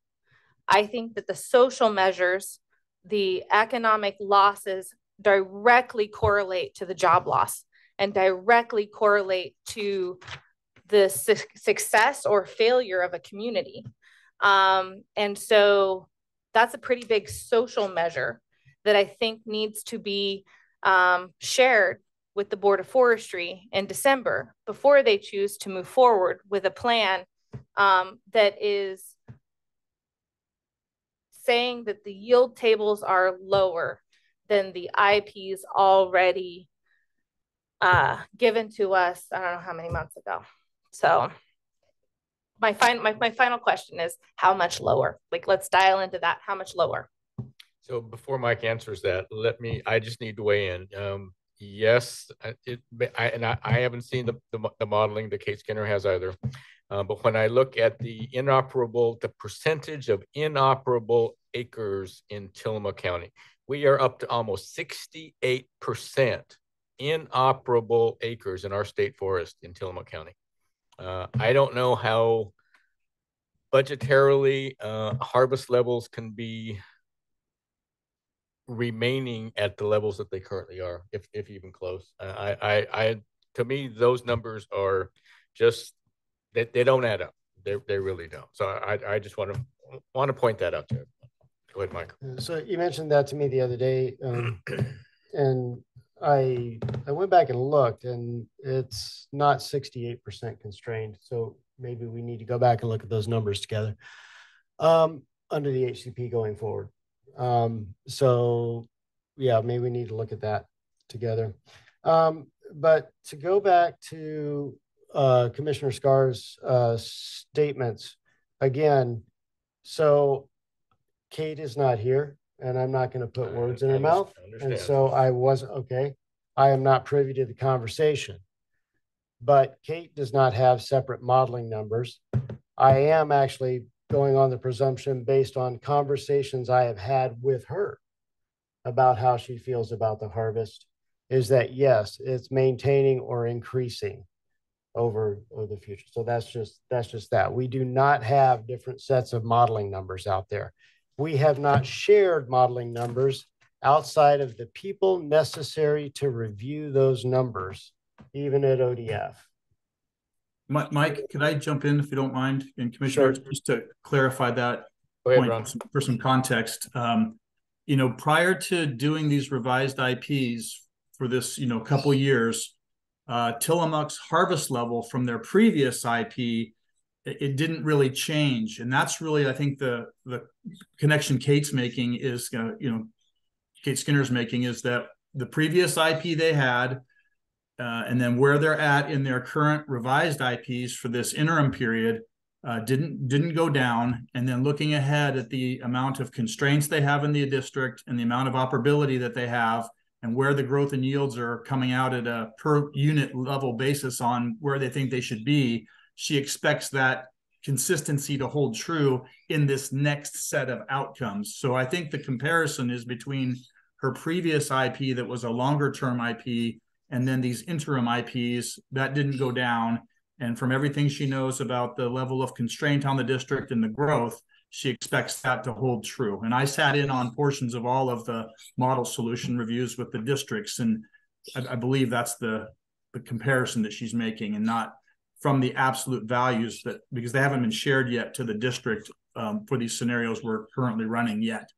I think that the social measures, the economic losses directly correlate to the job loss and directly correlate to the success or failure of a community. And so that's a pretty big social measure that I think needs to be shared with the Board of Forestry in December before they choose to move forward with a plan that is saying that the yield tables are lower than the IPs already given to us, I don't know how many months ago. So my final question is, how much lower? Like, let's dial into that. How much lower? So before Mike answers that, I just need to weigh in. Yes, I haven't seen the modeling that Kate Skinner has either. But when I look at the percentage of inoperable acres in Tillamook County, we are up to almost 68% inoperable acres in our state forest in Tillamook County. I don't know how budgetarily harvest levels can be remaining at the levels that they currently are, if even close. To me, those numbers are just, they don't add up. They really don't. So I just want to point that out to you. Go ahead, Mike. So you mentioned that to me the other day, and I went back and looked, and it's not 68% constrained. So maybe we need to go back and look at those numbers together under the HCP going forward. So yeah, maybe we need to look at that together. But to go back to Commissioner Scar's statements again, so Kate is not here, and I'm not going to put words in her mouth. And so I wasn't, okay, I am not privy to the conversation. But Kate does not have separate modeling numbers. I am actually going on the presumption based on conversations I have had with her about how she feels about the harvest, is that yes, it's maintaining or increasing over the future. So that's just that. We do not have different sets of modeling numbers out there. We have not shared modeling numbers outside of the people necessary to review those numbers, even at ODF. Mike, could I jump in if you don't mind? And Commissioner, sure. Just to clarify that point for some context. Prior to doing these revised IPs for this, couple years, Tillamook's harvest level from their previous IP, it didn't really change. And that's really, I think, the connection Kate's making is, Kate Skinner's making, is that the previous IP they had, and then where they're at in their current revised IPs for this interim period didn't go down. And then looking ahead at the amount of constraints they have in the district and the amount of operability that they have, and where the growth and yields are coming out at a per unit level basis on where they think they should be, she expects that consistency to hold true in this next set of outcomes. So I think the comparison is between her previous IP that was a longer term IP and then these interim IPs that didn't go down. And from everything she knows about the level of constraint on the district and the growth, she expects that to hold true. And I sat in on portions of all of the model solution reviews with the districts. And I believe that's the comparison that she's making, and not from the absolute values, that because they haven't been shared yet to the district for these scenarios we're currently running yet.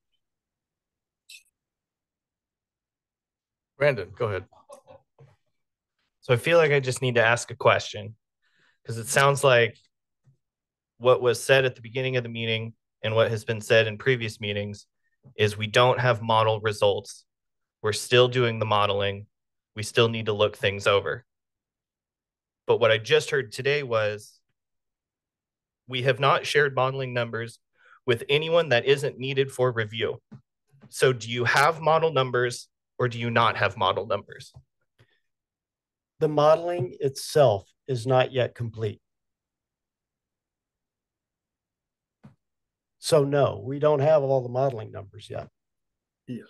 Brandon, go ahead. So I feel like I just need to ask a question, because it sounds like what was said at the beginning of the meeting and what has been said in previous meetings is we don't have model results. We're still doing the modeling. We still need to look things over. But what I just heard today was we have not shared modeling numbers with anyone that isn't needed for review. So do you have model numbers or do you not have model numbers? the modeling itself is not yet complete. So no, we don't have all the modeling numbers yet. Yeah.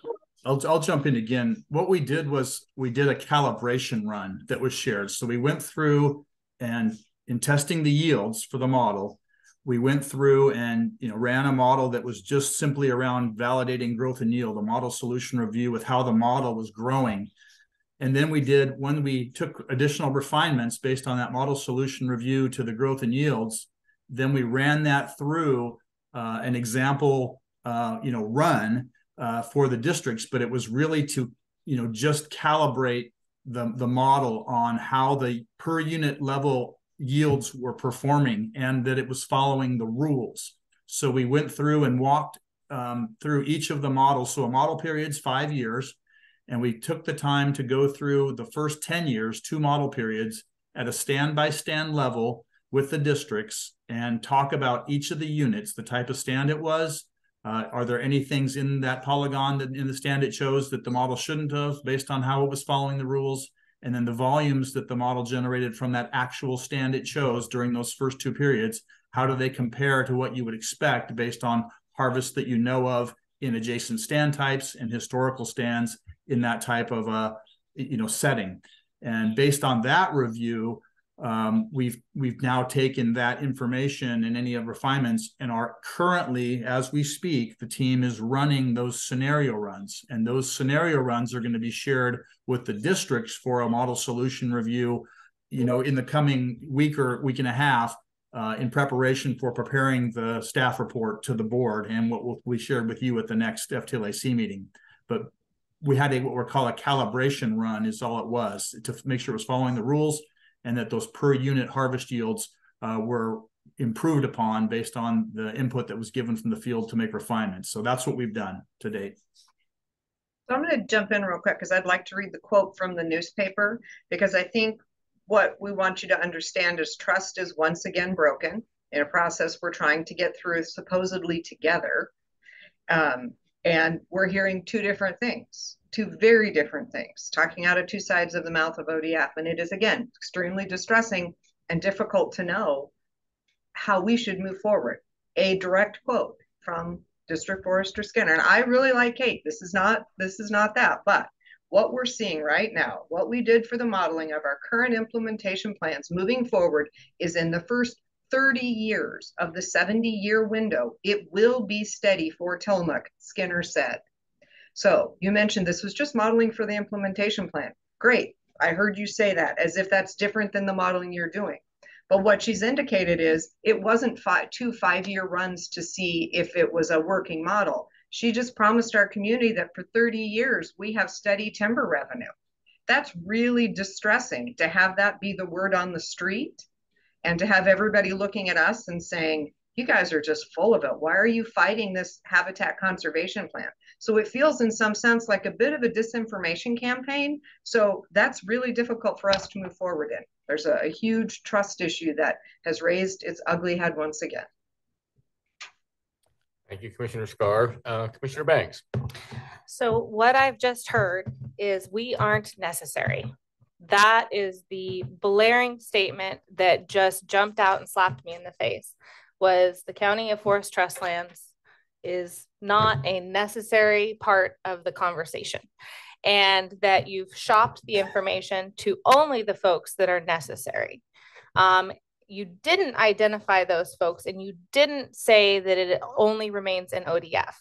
I'll jump in again. What we did was we did a calibration run that was shared. So we went through and in testing the yields for the model, we went through and ran a model that was just simply around validating growth and yield, a model solution review with how the model was growing. And then when we took additional refinements based on that model solution review to the growth and yields, then we ran that through an example run for the districts, but it was really to just calibrate the model on how the per unit level yields were performing and that it was following the rules. So we went through and walked through each of the models. So a model period's 5 years, and we took the time to go through the first 10 years, 2 model periods at a stand by stand level with the districts and talk about each of the units, the type of stand it was. Are there any things in that polygon that in the stand it chose that the model shouldn't have based on how it was following the rules? And then the volumes that the model generated from that actual stand it chose during those first 2 periods, how do they compare to what you would expect based on harvests that you know of in adjacent stand types and historical stands in that type of setting? And based on that review, we've now taken that information and any refinements and are currently, as we speak, the team is running those scenario runs, and those scenario runs are going to be shared with the districts for a model solution review, in the coming week or week and a half, in preparation for preparing the staff report to the board and what we shared with you at the next FTLAC meeting. But we had what we're called a calibration run is all it was, to make sure it was following the rules and that those per unit harvest yields were improved upon based on the input that was given from the field to make refinements. So that's what we've done to date. So I'm going to jump in real quick because I'd like to read the quote from the newspaper, because I think what we want you to understand is trust is once again broken in a process we're trying to get through supposedly together. And we're hearing 2 different things, 2 very different things, talking out of 2 sides of the mouth of ODF. And it is, again, extremely distressing and difficult to know how we should move forward. A direct quote from District Forester Skinner. And I really like Kate. This is not that, but what we're seeing right now, what we did for the modeling of our current implementation plans moving forward is in the first 30 years of the 70-year window, it will be steady for Tillamook, Skinner said. So you mentioned this was just modeling for the implementation plan. Great. I heard you say that as if that's different than the modeling you're doing. But what she's indicated is it wasn't 2 5-year runs to see if it was a working model. She just promised our community that for 30 years, we have steady timber revenue. That's really distressing to have that be the word on the street and to have everybody looking at us and saying, you guys are just full of it. Why are you fighting this habitat conservation plan? So it feels in some sense like a bit of a disinformation campaign. So that's really difficult for us to move forward in. There's a huge trust issue that has raised its ugly head once again. Thank you, Commissioner Scar. Commissioner Banks. So what I've just heard is we aren't necessary. That is the blaring statement that just jumped out and slapped me in the face, was the County of Forest Trust Lands is not a necessary part of the conversation, and that you've shopped the information to only the folks that are necessary. You didn't identify those folks, and you didn't say that it only remains in ODF.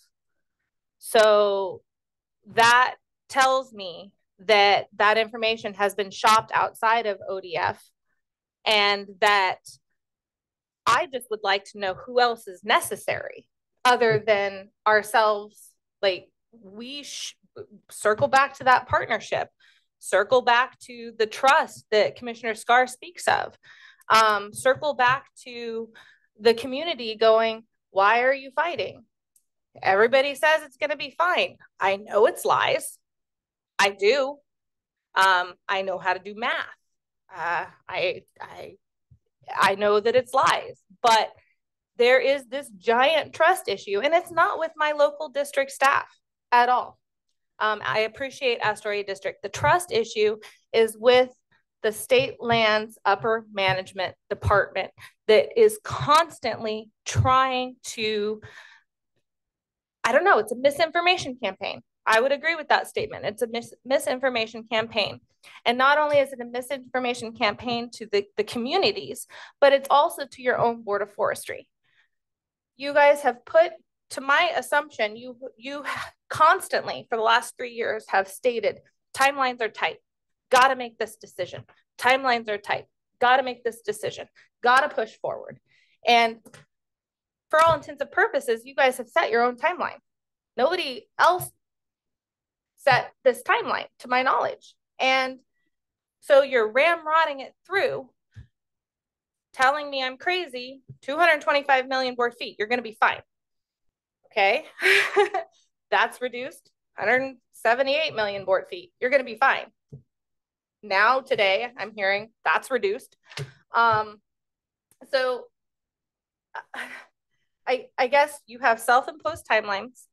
So that tells me that that information has been shopped outside of ODF, and that I just would like to know who else is necessary other than ourselves. Like, we circle back to that partnership, circle back to the trust that Commissioner Scar speaks of, circle back to the community going, why are you fighting? Everybody says it's going to be fine. I know it's lies. I do. I know how to do math. I know that it's lies, but there is this giant trust issue, and it's not with my local district staff at all. I appreciate Astoria District. The trust issue is with the state lands upper management department that is constantly trying to, I don't know, it's a misinformation campaign. I would agree with that statement. It's a misinformation campaign. And not only is it a misinformation campaign to the communities, but it's also to your own Board of Forestry. You guys have put, to my assumption, you constantly for the last 3 years have stated timelines are tight. Got to make this decision. Timelines are tight. Got to make this decision. Got to push forward. And for all intents and purposes, you guys have set your own timeline. Nobody else set this timeline, to my knowledge. And so you're ramrodding it through, telling me I'm crazy, 225 million board feet, you're going to be fine. Okay. That's reduced, 178 million board feet, you're going to be fine. Now, today, I'm hearing that's reduced. So I guess you have self-imposed timelines.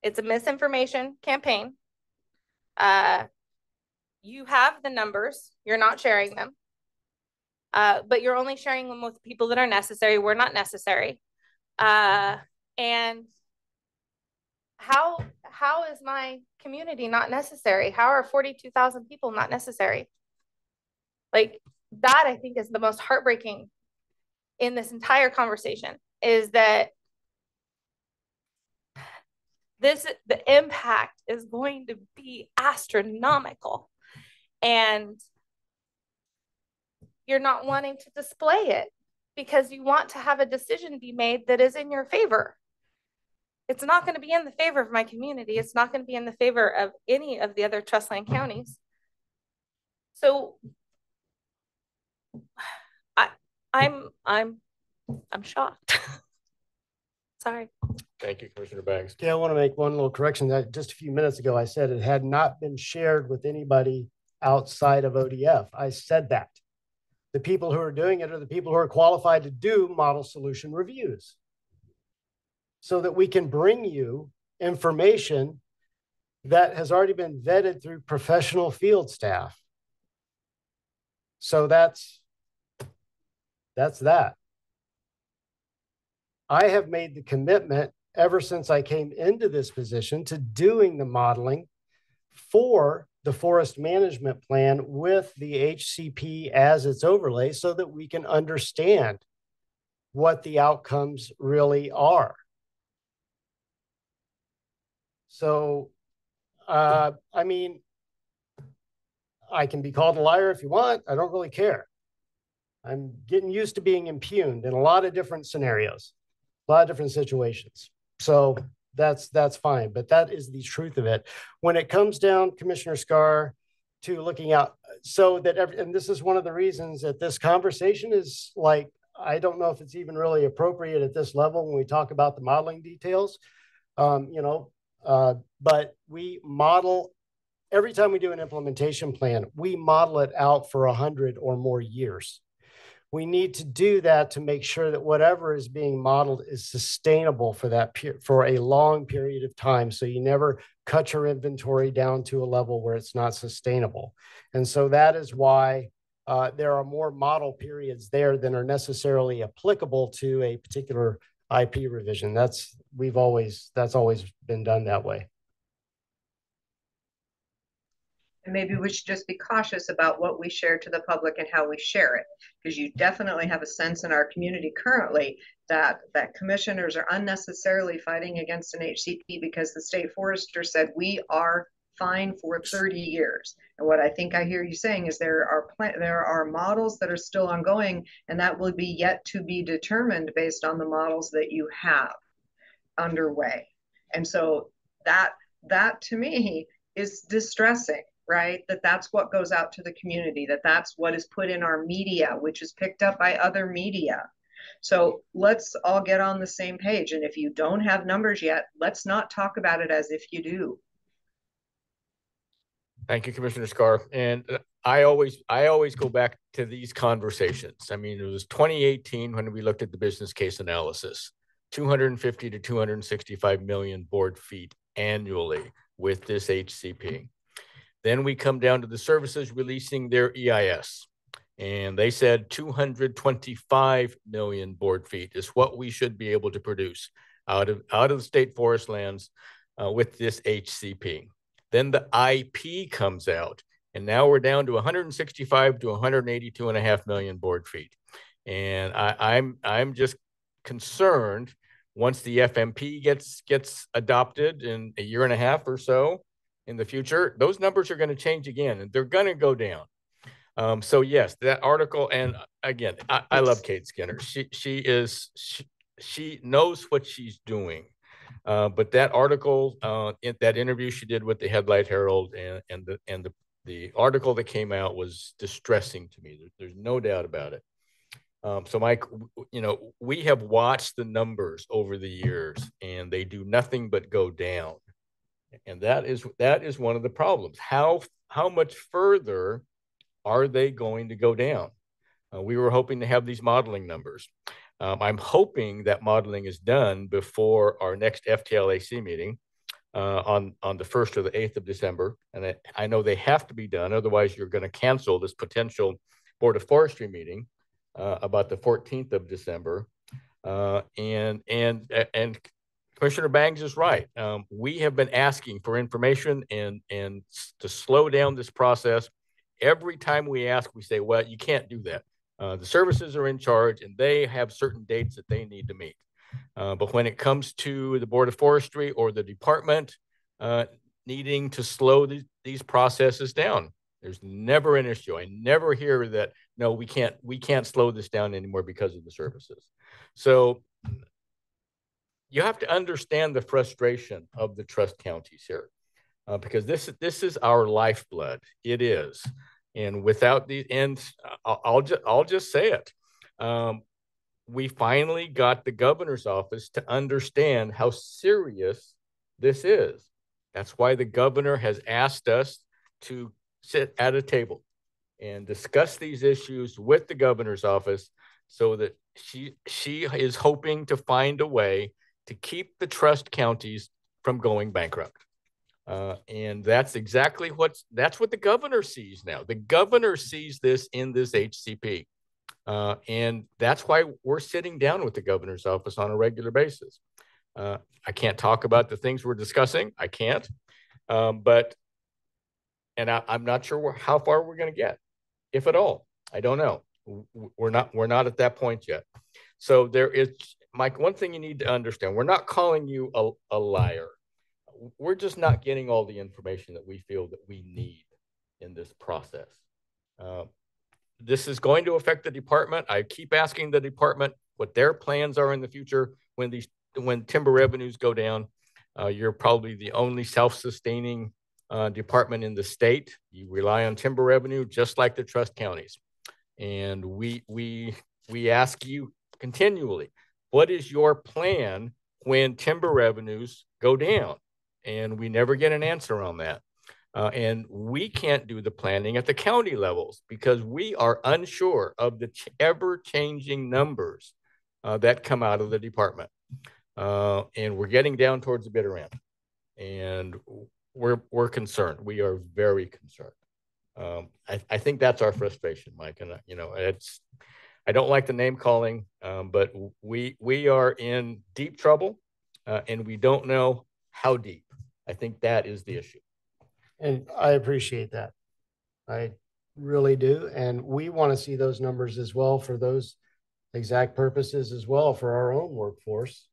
It's a misinformation campaign. You have the numbers, you're not sharing them. But you're only sharing them with people that are necessary. We're not necessary. And how is my community not necessary? How are 42,000 people not necessary? Like that, I think, is the most heartbreaking in this entire conversation, is that the impact is going to be astronomical, and you're not wanting to display it because you want to have a decision be made that is in your favor. It's not going to be in the favor of my community. It's not going to be in the favor of any of the other trustland counties. So I'm shocked. Sorry. Thank you, Commissioner Banks. Okay, I want to make one little correction. That just a few minutes ago, I said it had not been shared with anybody outside of ODF. I said that. The people who are doing it are the people who are qualified to do model solution reviews, so that we can bring you information that has already been vetted through professional field staff. So that's that. I have made the commitment ever since I came into this position to doing the modeling for the forest management plan with the HCP as its overlay, so that we can understand what the outcomes really are. So, I mean, I can be called a liar if you want. I don't really care. I'm getting used to being impugned in a lot of different scenarios, a lot of different situations. So that's fine, but that is the truth of it. When it comes down, Commissioner Scar, to looking out, so that and this is one of the reasons that this conversation is like, I don't know if it's even really appropriate at this level when we talk about the modeling details, but we model, every time we do an implementation plan, we model it out for 100 or more years. We need to do that to make sure that whatever is being modeled is sustainable for that for a long period of time. So you never cut your inventory down to a level where it's not sustainable. And so that is why there are more model periods there than are necessarily applicable to a particular IP revision. That's always been done that way. And maybe we should just be cautious about what we share to the public and how we share it, because you definitely have a sense in our community currently that commissioners are unnecessarily fighting against an HCP because the state forester said we are fine for 30 years. And what I think I hear you saying is there are models that are still ongoing, and that will be yet to be determined based on the models that you have underway. And so that to me is distressing. Right? That's what goes out to the community, that's what is put in our media, which is picked up by other media. So let's all get on the same page. And if you don't have numbers yet, let's not talk about it as if you do. Thank you, Commissioner Scar. And I always go back to these conversations. I mean, it was 2018 when we looked at the business case analysis, 250 to 265 million board feet annually with this HCP. Then we come down to the services releasing their EIS. And they said 225 million board feet is what we should be able to produce out of the state forest lands with this HCP. Then the IP comes out, and now we're down to 165 to 182.5 million board feet. And I'm just concerned once the FMP gets adopted in a year and a half or so in the future, those numbers are going to change again, and they're going to go down. So yes, that article, and again, I love Kate Skinner. She knows what she's doing. But that article, that interview she did with the Headlight Herald, and the article that came out was distressing to me. There's no doubt about it. So Mike, we have watched the numbers over the years, and they do nothing but go down. And that is one of the problems. How much further are they going to go down? We were hoping to have these modeling numbers. I'm hoping that modeling is done before our next FTLAC meeting on the 1st or the 8th of December. And I know they have to be done. Otherwise, you're going to cancel this potential Board of Forestry meeting about the 14th of December. And Commissioner Bangs is right. We have been asking for information and to slow down this process. Every time we ask, we say, well, you can't do that. The services are in charge, and they have certain dates that they need to meet. But when it comes to the Board of Forestry or the department needing to slow these processes down, there's never an issue. I never hear that, no, we can't slow this down anymore because of the services. So you have to understand the frustration of the trust counties here, because this is our lifeblood. It is. And without the ends, I'll just say it. We finally got the governor's office to understand how serious this is. That's why the governor has asked us to sit at a table and discuss these issues with the governor's office, so that she is hoping to find a way to keep the trust counties from going bankrupt. And that's exactly what the governor sees now. The governor sees this in this HCP. And that's why we're sitting down with the governor's office on a regular basis. I can't talk about the things we're discussing. I can't. But I'm not sure how far we're going to get, if at all. I don't know. We're not at that point yet. So there is, Mike, one thing you need to understand, we're not calling you a liar. We're just not getting all the information that we feel that we need in this process. This is going to affect the department. I keep asking the department what their plans are in the future when timber revenues go down. You're probably the only self-sustaining department in the state. You rely on timber revenue just like the trust counties. And we ask you continually, what is your plan when timber revenues go down? And we never get an answer on that. And we can't do the planning at the county levels because we are unsure of the ever-changing numbers that come out of the department. And we're getting down towards the bitter end. And we're concerned. We are very concerned. I think that's our frustration, Mike. And I don't like the name calling, but we are in deep trouble, and we don't know how deep. I think that is the issue. And I appreciate that. I really do. And we want to see those numbers as well for those exact purposes as well for our own workforce,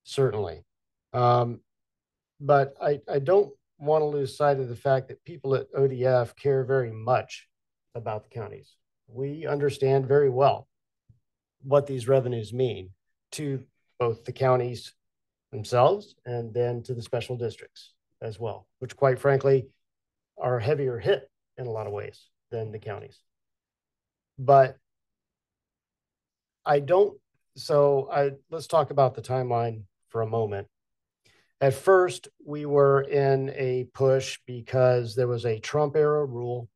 certainly. But I don't want to lose sight of the fact that people at ODF care very much about the counties. We understand very well what these revenues mean to both the counties themselves and then to the special districts as well, which quite frankly are heavier hit in a lot of ways than the counties. But let's talk about the timeline for a moment. At first, we were in a push because there was a Trump era rule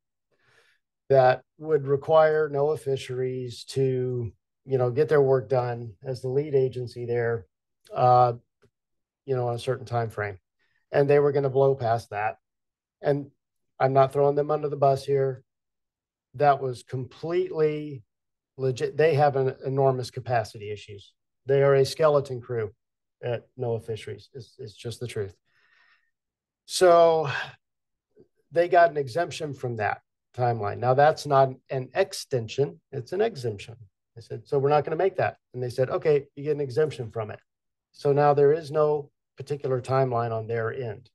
that would require NOAA Fisheries to, get their work done as the lead agency there, in a certain time frame. And they were going to blow past that. And I'm not throwing them under the bus here. That was completely legit. They have an enormous capacity issues. They are a skeleton crew at NOAA Fisheries. It's just the truth. So they got an exemption from that timeline. Now that's not an extension, it's an exemption. I said, so we're not going to make that. And they said, okay, you get an exemption from it. So now there is no particular timeline on their end.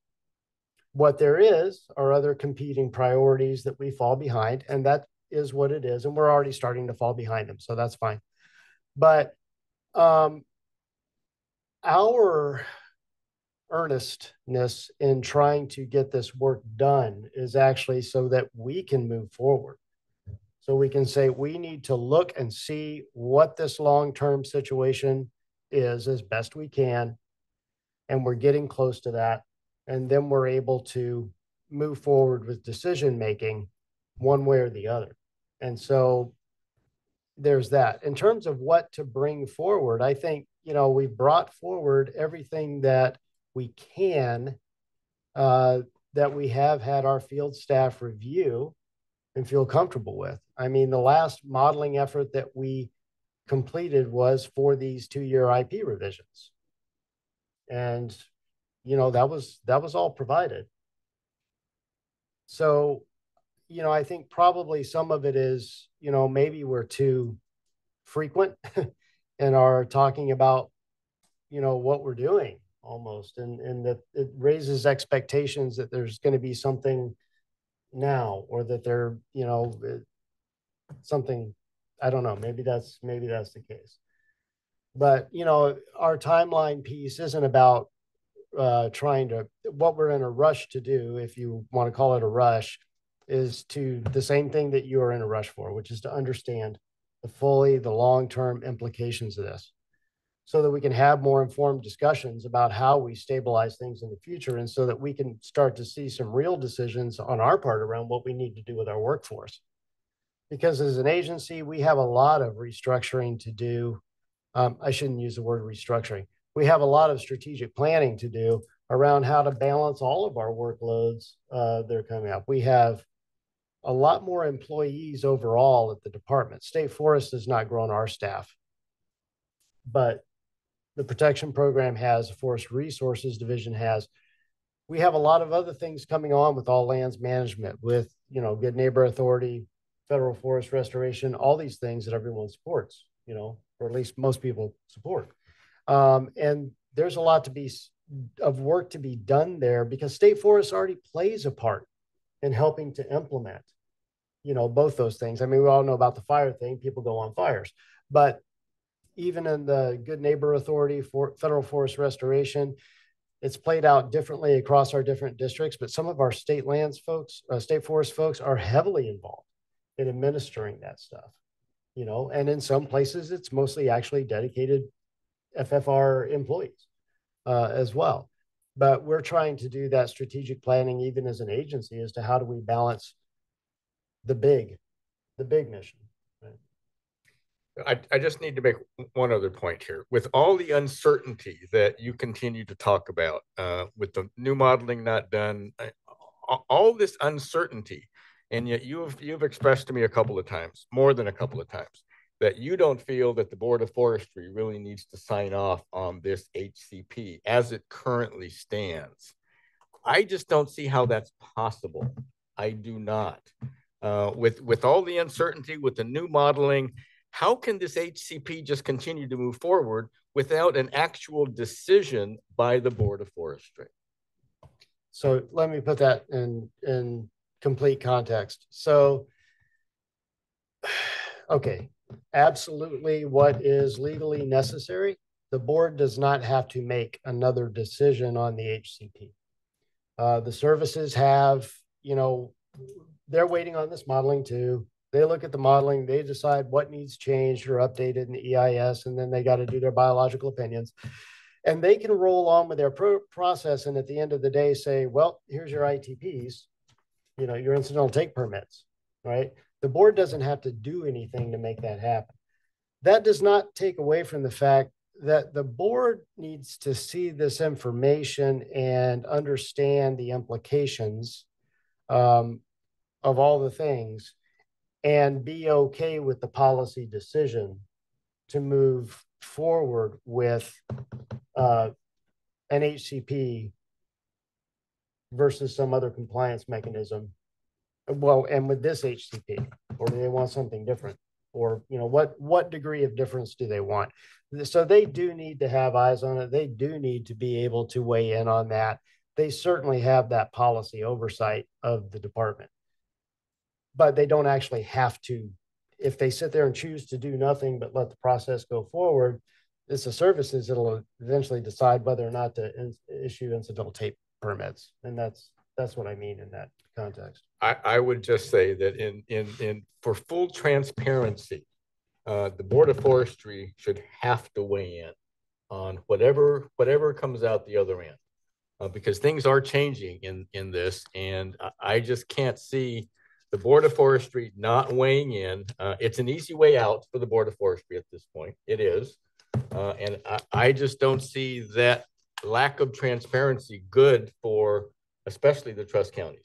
What there is are other competing priorities that we fall behind, and that is what it is. And we're already starting to fall behind them. So that's fine. But our earnestness in trying to get this work done is actually so that we can move forward. So we can say we need to look and see what this long-term situation is as best we can. And we're getting close to that. And then we're able to move forward with decision-making one way or the other. And so there's that. In terms of what to bring forward, I think, we brought forward everything that we can, that we have had our field staff review and feel comfortable with. I mean, the last modeling effort that we completed was for these 2-year IP revisions. And, that was all provided. So, I think probably some of it is, maybe we're too frequent and are talking about, what we're doing almost. And that it raises expectations that there's going to be something now, or that they're, something, I don't know, maybe that's the case. But, our timeline piece isn't about trying to, what we're in a rush to do, if you want to call it a rush, is to the same thing that you are in a rush for, which is to understand the long-term implications of this, so that we can have more informed discussions about how we stabilize things in the future, and so that we can start to see some real decisions on our part around what we need to do with our workforce. Because as an agency, we have a lot of restructuring to do. I shouldn't use the word restructuring. We have a lot of strategic planning to do around how to balance all of our workloads that are coming up. We have a lot more employees overall at the department. State Forest has not grown our staff, but the protection program has, the Forest Resources Division has. We have a lot of other things coming on with All Lands Management, with, Good Neighbor Authority, Federal Forest Restoration, all these things that everyone supports, or at least most people support. And there's a lot of work to be done there, because State Forest already plays a part in helping to implement, both those things. I mean, we all know about the fire thing, people go on fires, but even in the Good Neighbor Authority for Federal Forest Restoration, it's played out differently across our different districts, but some of our state lands folks, state forest folks, are heavily involved in administering that stuff, and in some places it's mostly actually dedicated FFR employees as well. But we're trying to do that strategic planning even as an agency as to how do we balance the big mission. I just need to make one other point here. With all the uncertainty that you continue to talk about, with the new modeling not done, all this uncertainty, and yet you've expressed to me a couple of times, more than a couple of times, that you don't feel that the Board of Forestry really needs to sign off on this HCP as it currently stands. I just don't see how that's possible. I do not. With all the uncertainty, with the new modeling, how can this HCP just continue to move forward without an actual decision by the Board of Forestry? So let me put that in complete context. So, okay, absolutely what is legally necessary, the board does not have to make another decision on the HCP. The services have, they're waiting on this modeling too. They look at the modeling, they decide what needs changed or updated in the EIS, and then they got to do their biological opinions. And they can roll on with their process, and at the end of the day say, well, here's your ITPs, your incidental take permits, right? The board doesn't have to do anything to make that happen. That does not take away from the fact that the board needs to see this information and understand the implications of all the things and be okay with the policy decision to move forward with an HCP versus some other compliance mechanism. Well, and with this HCP, or do they want something different? Or, you know, what degree of difference do they want? So they do need to have eyes on it. They do need to be able to weigh in on that. They certainly have that policy oversight of the department, but they don't actually have to. If they sit there and choose to do nothing but let the process go forward, it's the services that'll eventually decide whether or not to issue incidental tape permits. And that's what I mean in that context. I would just say that in for full transparency, the Board of Forestry should have to weigh in on whatever comes out the other end, because things are changing in this, and I just can't see the Board of Forestry not weighing in. It's an easy way out for the Board of Forestry at this point. It is, and I just don't see that lack of transparency good for especially the trust counties.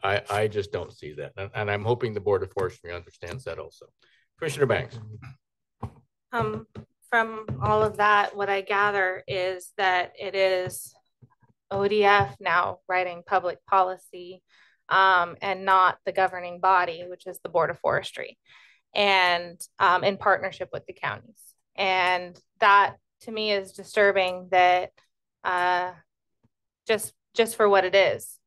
I just don't see that. And I'm hoping the Board of Forestry understands that also. Commissioner Banks. From all of that, what I gather is that it is ODF now writing public policy and not the governing body, which is the Board of Forestry, and in partnership with the counties. And that to me is disturbing, that just for what it is.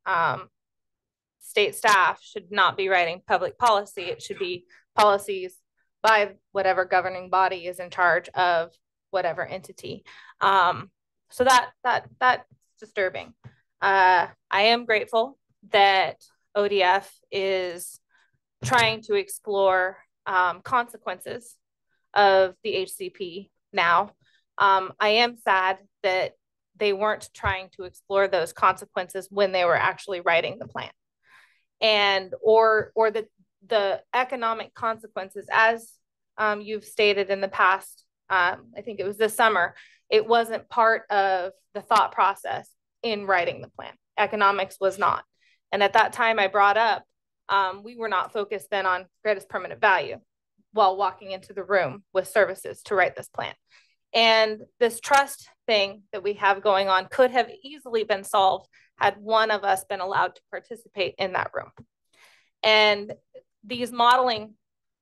State staff should not be writing public policy. It should be policies by whatever governing body is in charge of whatever entity. So that's disturbing. I am grateful that ODF is trying to explore consequences of the HCP now. I am sad that they weren't trying to explore those consequences when they were actually writing the plan. And or the economic consequences, as you've stated in the past, I think it was this summer, it wasn't part of the thought process in writing the plan. Economics was not. And at that time I brought up, we were not focused then on greatest permanent value while walking into the room with services to write this plan. And this trust thing that we have going on could have easily been solved had one of us been allowed to participate in that room. And these modeling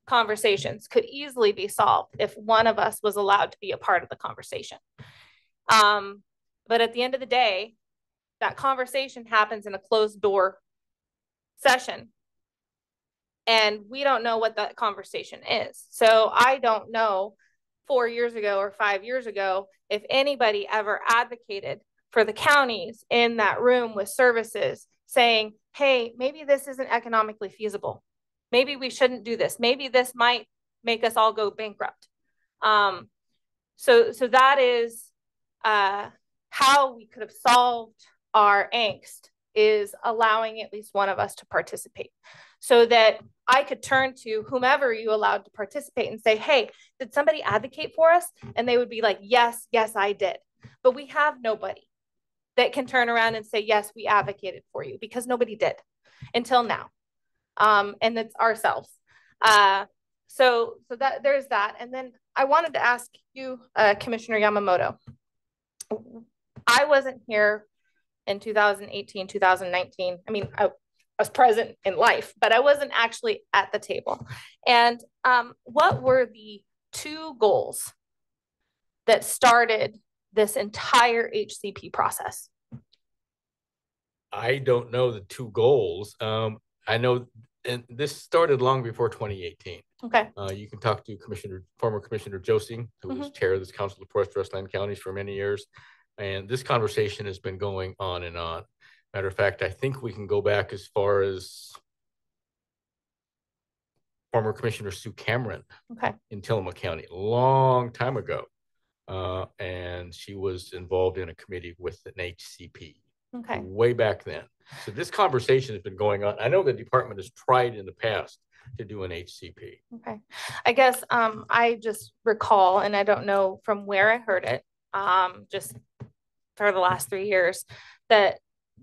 conversations could easily be solved if one of us was allowed to be a part of the conversation. But at the end of the day, that conversation happens in a closed door session. And we don't know what that conversation is. So I don't know 4 years ago or 5 years ago if anybody ever advocated for the counties in that room with services saying, hey, maybe this isn't economically feasible. Maybe we shouldn't do this. Maybe this might make us all go bankrupt. So that is how we could have solved our angst, is allowing at least one of us to participate, so that I could turn to whomever you allowed to participate and say, hey, did somebody advocate for us? And they would be like, yes, I did. But we have nobody that can turn around and say, yes, we advocated for you, because nobody did until now. And it's ourselves. So that there's that. And then I wanted to ask you, Commissioner Yamamoto, I wasn't here in 2018, 2019. I mean, I was present in life, but I wasn't actually at the table. And what were the 2 goals that started this entire HCP process? I don't know the 2 goals. I know, and this started long before 2018. Okay. You can talk to former Commissioner Josie, who was chair of this Council of Forest Trustland Counties for many years. And this conversation has been going on and on. Matter of fact, I think we can go back as far as former Commissioner Sue Cameron in Tillamook County, a long time ago. And she was involved in a committee with an HCP way back then. So this conversation has been going on. I know the department has tried in the past to do an HCP. Okay. I guess I just recall, and I don't know from where I heard it, just for the last 3 years, that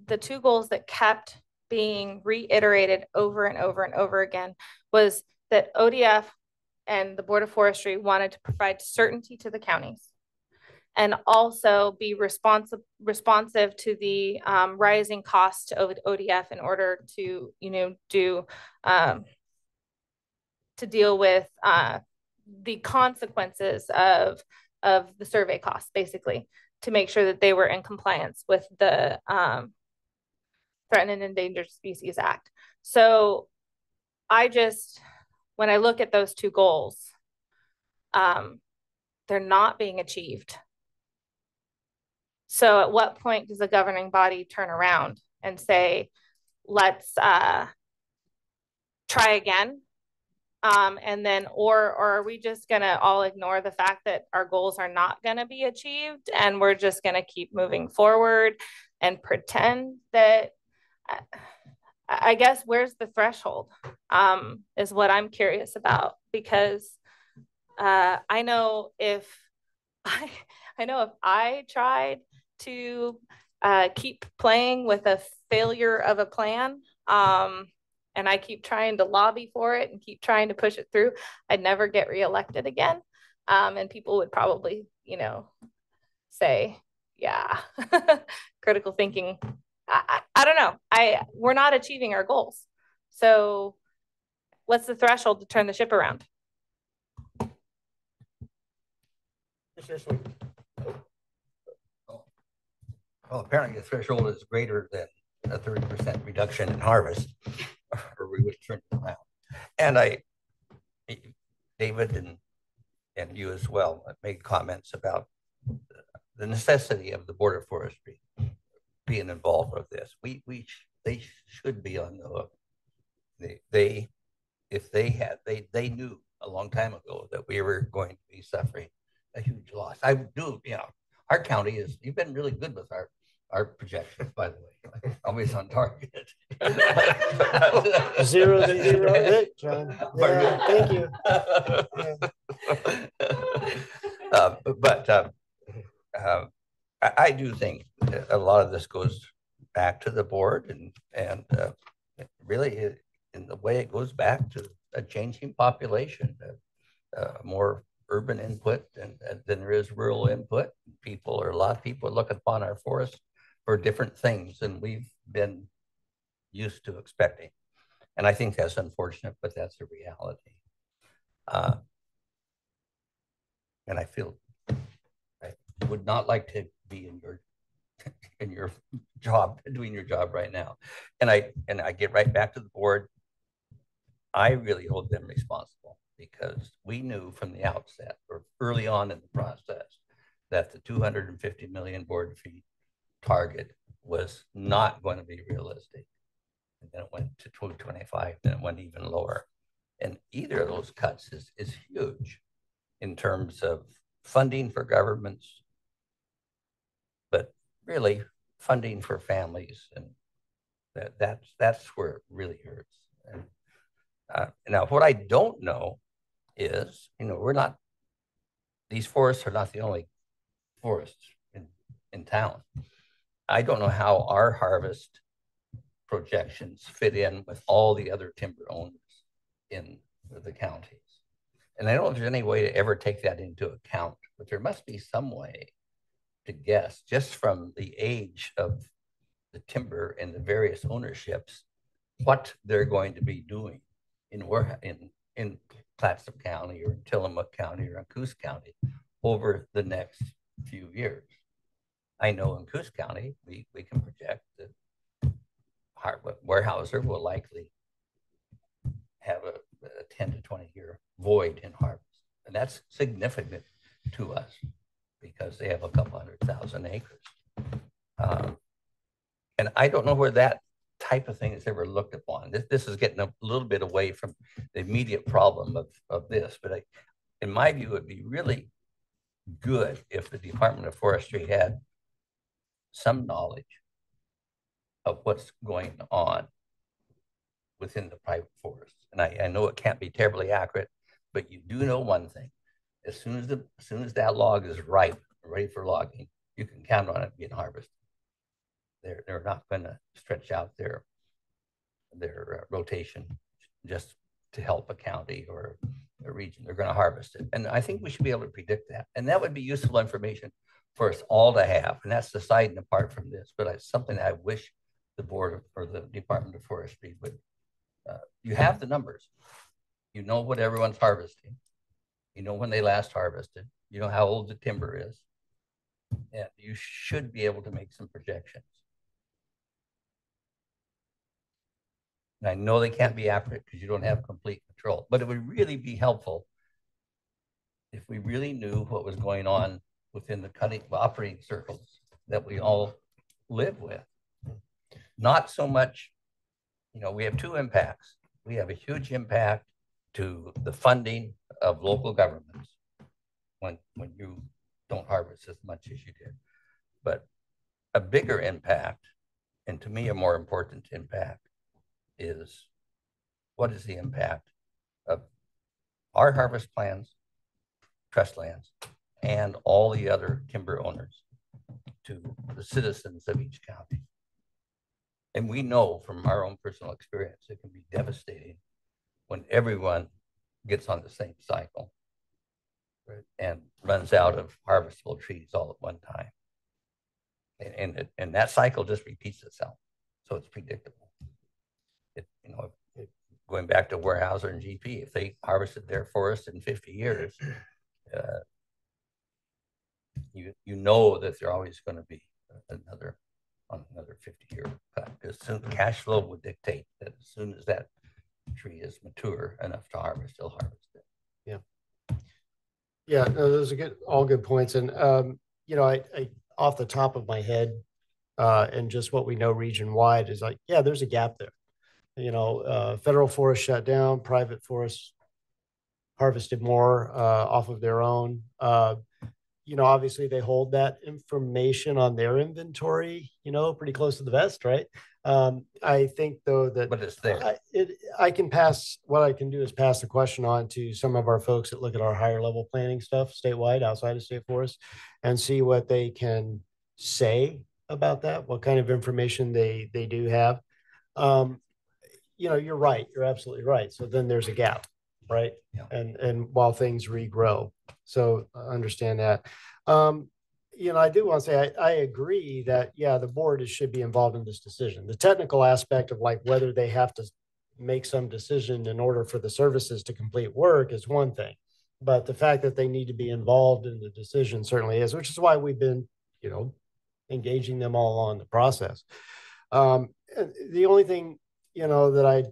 the 2 goals that kept being reiterated over and over and over again was that ODF and the Board of Forestry wanted to provide certainty to the counties and also be responsive to the rising costs to ODF in order to, to deal with the consequences of the survey costs, basically, to make sure that they were in compliance with the Threatened and Endangered Species Act. So when I look at those two goals, they're not being achieved. So at what point does the governing body turn around and say, let's try again? And then, or are we just gonna all ignore the fact that our goals are not gonna be achieved and we're just gonna keep moving forward and pretend that, I guess, where's the threshold is what I'm curious about, because I know if I tried to keep playing with a failure of a plan, and I keep trying to lobby for it and keep trying to push it through, I'd never get reelected again. And people would probably, say, yeah, critical thinking. I don't know. We're not achieving our goals. So what's the threshold to turn the ship around? Well, apparently the threshold is greater than a 30% reduction in harvest, or we would turn it around. And David and you as well made comments about the necessity of the Board of Forestry being involved with this. They should be on the hook. They knew a long time ago that we were going to be suffering a huge loss. I do, our county you've been really good with our projections, by the way, always on target. 0 to 0 hit, John. Yeah, thank you. I do think a lot of this goes back to the board and really in the way it goes back to a changing population, more urban input than there is rural input. A lot of people look upon our forests for different things than we've been used to expecting. And I think that's unfortunate, but that's a reality. And I feel I would not like to be in your job, doing your job right now. And I get right back to the board. I really hold them responsible because we knew from the outset or early on in the process that the 250 million board feet target was not going to be realistic. And then it went to 225, then it went even lower. And either of those cuts is huge in terms of funding for governments, but really funding for families. And that's where it really hurts. And now what I don't know is, these forests are not the only forests in town. I don't know how our harvest projections fit in with all the other timber owners in the counties. And I don't know if there's any way to ever take that into account, but there must be some way to guess just from the age of the timber and the various ownerships, what they're going to be doing in Clatsop County or Tillamook County or in Coos County over the next few years. I know in Coos County, we can project that Weyerhaeuser will likely have a 10 to 20 year void in harvest. And that's significant to us because they have a couple 100,000 acres. And I don't know where that type of thing is ever looked upon. This is getting a little bit away from the immediate problem of this, but in my view, it'd be really good if the Department of Forestry had some knowledge of what's going on within the private forest. And I know it can't be terribly accurate, but you do know one thing. As soon as that log is ripe, ready for logging, you can count on it being harvested. They're not going to stretch out their rotation just to help a county or a region. They're going to harvest it. And I think we should be able to predict that. And that would be useful information for us all to have. And that's aside and apart from this, but it's something that I wish the board or the Department of Forestry would, you have the numbers. You know what everyone's harvesting. You know when they last harvested. You know how old the timber is. And you should be able to make some projections. And I know they can't be accurate because you don't have complete control, but it would really be helpful if we really knew what was going on within the operating circles that we all live with. Not so much, you know, we have two impacts. We have a huge impact to the funding of local governments when you don't harvest as much as you did. But a bigger impact, and to me a more important impact, is what is the impact of our harvest plans, trust lands, and all the other timber owners to the citizens of each county. And we know from our own personal experience, it can be devastating when everyone gets on the same cycle, right, and runs out of harvestable trees all at one time. And that cycle just repeats itself. So it's predictable. You know, going back to Weyerhaeuser and GP, if they harvested their forest in 50 years, you know that they're always going to be another 50-year cut, because soon cash flow would dictate that as soon as that tree is mature enough to harvest, they'll harvest it. Yeah. Yeah, no, those are all good points. And, you know, I off the top of my head, and just what we know region wide is like, yeah, there's a gap there. You know, federal forests shut down, private forests harvested more off of their own. You know, obviously they hold that information on their inventory, you know, pretty close to the vest, right? I think though that, but it's there. I can pass, what I can do is pass the question on to some of our folks that look at our higher level planning stuff statewide, outside of state forest, and see what they can say about that, what kind of information they do have. You know, you're right. You're absolutely right. So then there's a gap, right? Yeah. And while things regrow. So I understand that. You know, I do want to say, I agree that, yeah, the board should be involved in this decision. The technical aspect of like whether they have to make some decision in order for the services to complete work is one thing. But the fact that they need to be involved in the decision certainly is, which is why we've been, you know, engaging them all along the process. The only thing, you know, that I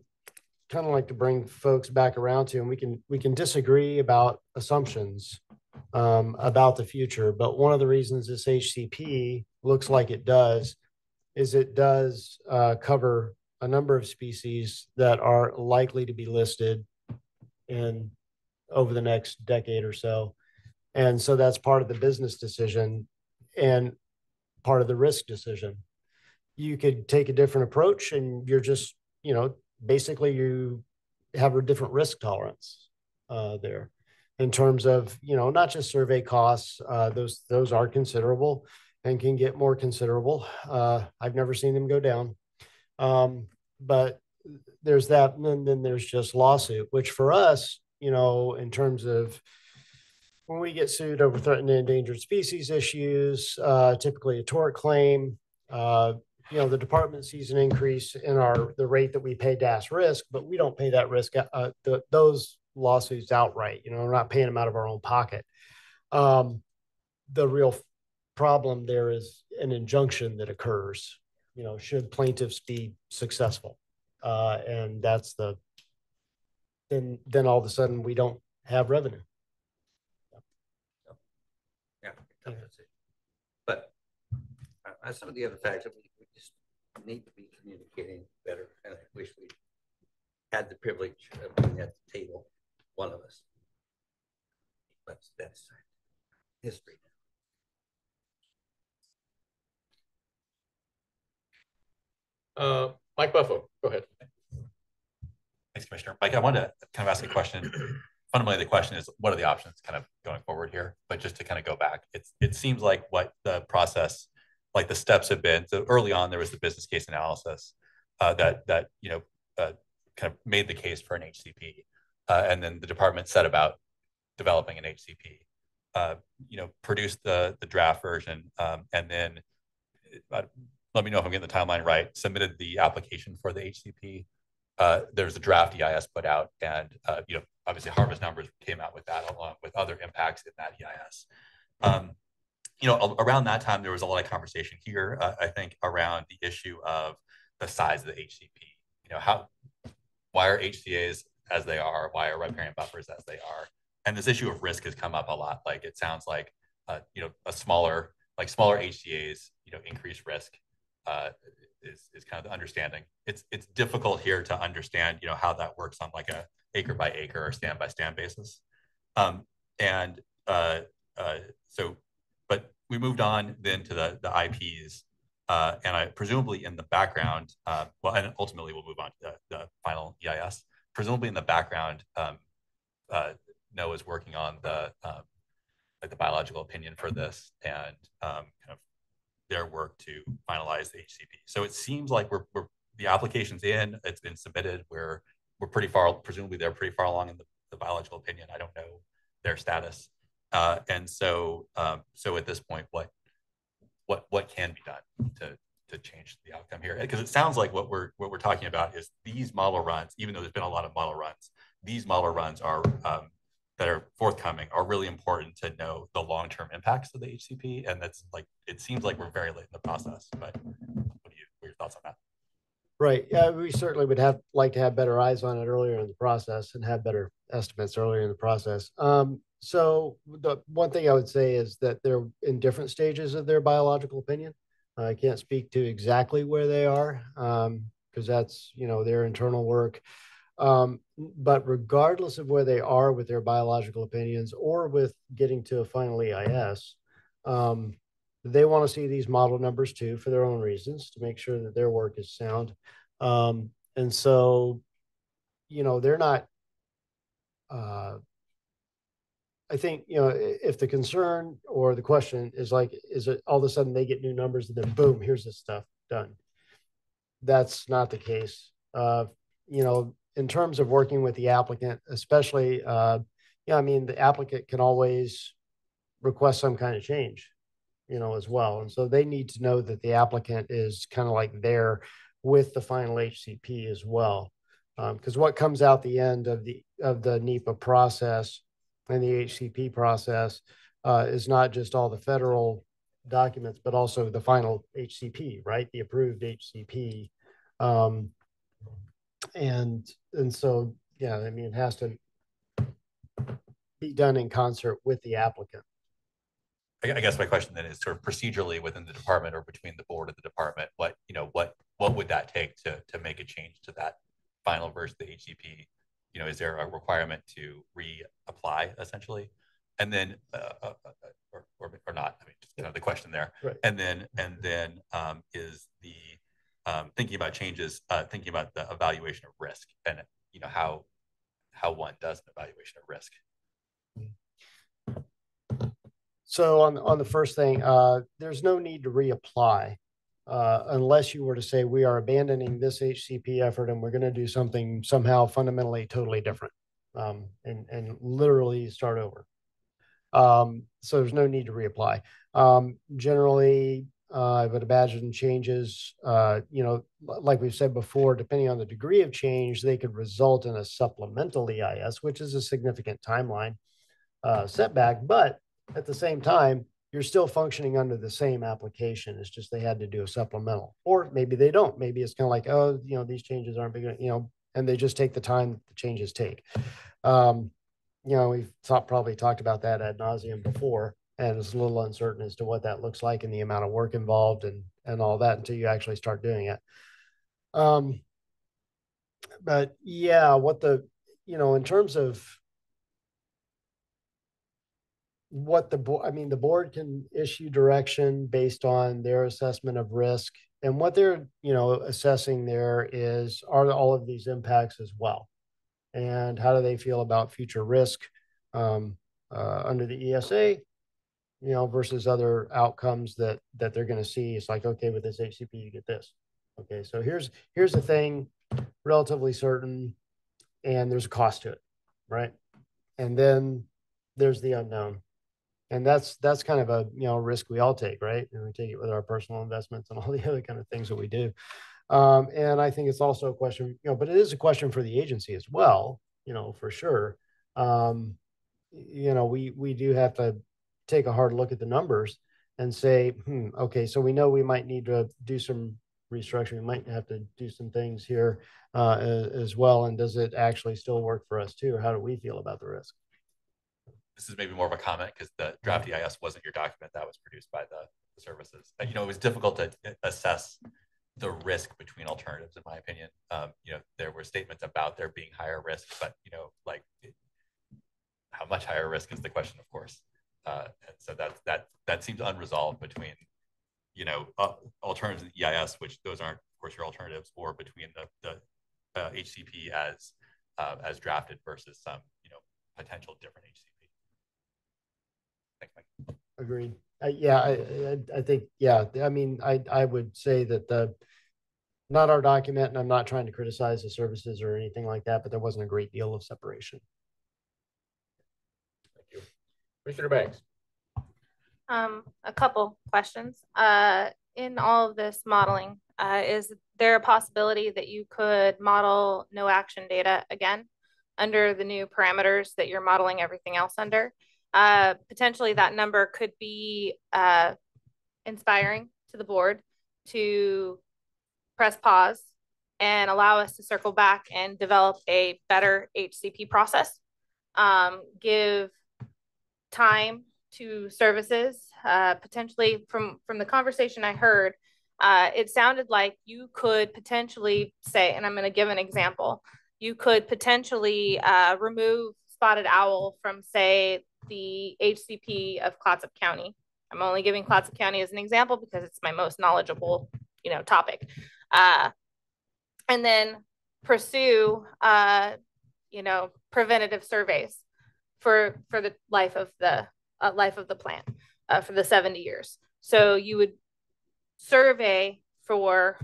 kind of like to bring folks back around to, and we can disagree about assumptions about the future, but one of the reasons this HCP looks like it does is it does cover a number of species that are likely to be listed in over the next decade or so. And so that's part of the business decision and part of the risk decision. You could take a different approach and you're just, you know, basically you have a different risk tolerance there in terms of, you know, not just survey costs. Those are considerable and can get more considerable. I've never seen them go down. But there's that, and then there's just lawsuit, which for us, you know, in terms of when we get sued over threatened and endangered species issues, typically a tort claim, you know, the department sees an increase in the rate that we pay DAS risk, but we don't pay that risk, those lawsuits outright. You know, we're not paying them out of our own pocket. The real problem there is an injunction that occurs, you know, should plaintiffs be successful. And that's then all of a sudden we don't have revenue. Yeah. But some of the other facts that we just need to be communicating better, and I wish we had the privilege of being at the table, one of us. But that's history. Mike Buffo, go ahead. Thanks, Commissioner. Mike, I wanted to kind of ask a question. Fundamentally, the question is, what are the options kind of going forward here? But just to kind of go back, it seems like what the process, like the steps have been. So early on, there was the business case analysis that you know, kind of made the case for an HCP, and then the department set about developing an HCP. Produced the draft version, and then let me know if I'm getting the timeline right. Submitted the application for the HCP. There's a draft EIS put out, and obviously harvest numbers came out with that, along with other impacts in that EIS. Around that time, there was a lot of conversation here, I think, around the issue of the size of the HCP. Why are HCAs as they are? Why are riparian buffers as they are? And this issue of risk has come up a lot. Like, it sounds like, smaller HCAs, increased risk is kind of the understanding. It's difficult here to understand, how that works on like a acre by acre or stand by stand basis. But we moved on then to the IPs, and I presumably in the background, and ultimately we'll move on to the final EIS. Presumably in the background, NOAA's working on the biological opinion for this, and kind of their work to finalize the HCP. So it seems like the application's in, it's been submitted. We're pretty far, presumably they're pretty far along in the biological opinion. I don't know their status. And so at this point, what can be done to change the outcome here? Because it sounds like what we're talking about is these model runs, even though there's been a lot of model runs, these model runs are that are forthcoming are really important to know the long-term impacts of the HCP. And that's like, it seems like we're very late in the process, but what are your thoughts on that? Right. Yeah, we certainly would like to have better eyes on it earlier in the process and have better estimates earlier in the process. So the one thing I would say is that they're in different stages of their biological opinion. I can't speak to exactly where they are, because that's, their internal work. But regardless of where they are with their biological opinions or with getting to a final EIS, they want to see these model numbers too, for their own reasons, to make sure that their work is sound. And so, they're not, I think, if the concern or the question is like, is it all of a sudden they get new numbers and then boom, here's this stuff done? That's not the case. In terms of working with the applicant, especially, the applicant can always request some kind of change, as well. And so they need to know that the applicant is kind of like there with the final HCP as well. Because what comes out the end of the NEPA process and the HCP process is not just all the federal documents, but also the final HCP, right? The approved HCP. And so, yeah, it has to be done in concert with the applicant. I guess my question then is sort of procedurally within the department or between the board and the department, what would that take to make a change to that final version of the HCP? Is there a requirement to reapply essentially? And then, or not, just kind of the question there. Right. And then is the, thinking about changes, thinking about the evaluation of risk and, how one does an evaluation of risk. So on the first thing, there's no need to reapply unless you were to say we are abandoning this HCP effort and we're going to do something somehow fundamentally totally different, and literally start over. So there's no need to reapply. Generally, I would imagine changes, like we've said before, depending on the degree of change, they could result in a supplemental EIS, which is a significant timeline setback. But at the same time, you're still functioning under the same application. It's just they had to do a supplemental, or maybe they don't. Maybe it's kind of like, oh, these changes aren't big, and they just take the time that the changes take. We've probably talked about that ad nauseum before, and it's a little uncertain as to what that looks like and the amount of work involved and all that until you actually start doing it. But yeah, in terms of what the board can issue direction based on their assessment of risk, and what they're, assessing there is, are all of these impacts as well? And how do they feel about future risk under the ESA, versus other outcomes that they're going to see? It's like, okay, with this HCP, you get this. Okay, so here's the thing, relatively certain, and there's a cost to it, right? And then there's the unknown. And that's kind of a risk we all take, right? And we take it with our personal investments and all the other kind of things that we do. And I think it's also a question, but it is a question for the agency as well, for sure. We do have to take a hard look at the numbers and say, okay, so we know we might need to do some restructuring. We might have to do some things here as well. And does it actually still work for us too? Or how do we feel about the risk? This is maybe more of a comment because the draft EIS wasn't your document that was produced by the services. It was difficult to assess the risk between alternatives, in my opinion. There were statements about there being higher risk, but how much higher risk is the question, of course. And so that seems unresolved between alternatives in EIS, which those aren't, of course, your alternatives, or between the HCP as drafted versus some potential different HCP. Thanks, Mike. Agreed. I think, I mean, I would say that not our document, and I'm not trying to criticize the services or anything like that, but there wasn't a great deal of separation. Thank you. Commissioner Banks. A couple questions. In all of this modeling, is there a possibility that you could model no action data again under the new parameters that you're modeling everything else under? Potentially that number could be inspiring to the board to press pause and allow us to circle back and develop a better HCP process. Give time to services, potentially from the conversation I heard, it sounded like you could potentially say, and I'm going to give an example, you could potentially remove spotted owl from, say, the HCP of Clatsop County. I'm only giving Clatsop County as an example because it's my most knowledgeable, topic. And then pursue, preventative surveys for the life of the plant for the 70 years. So you would survey for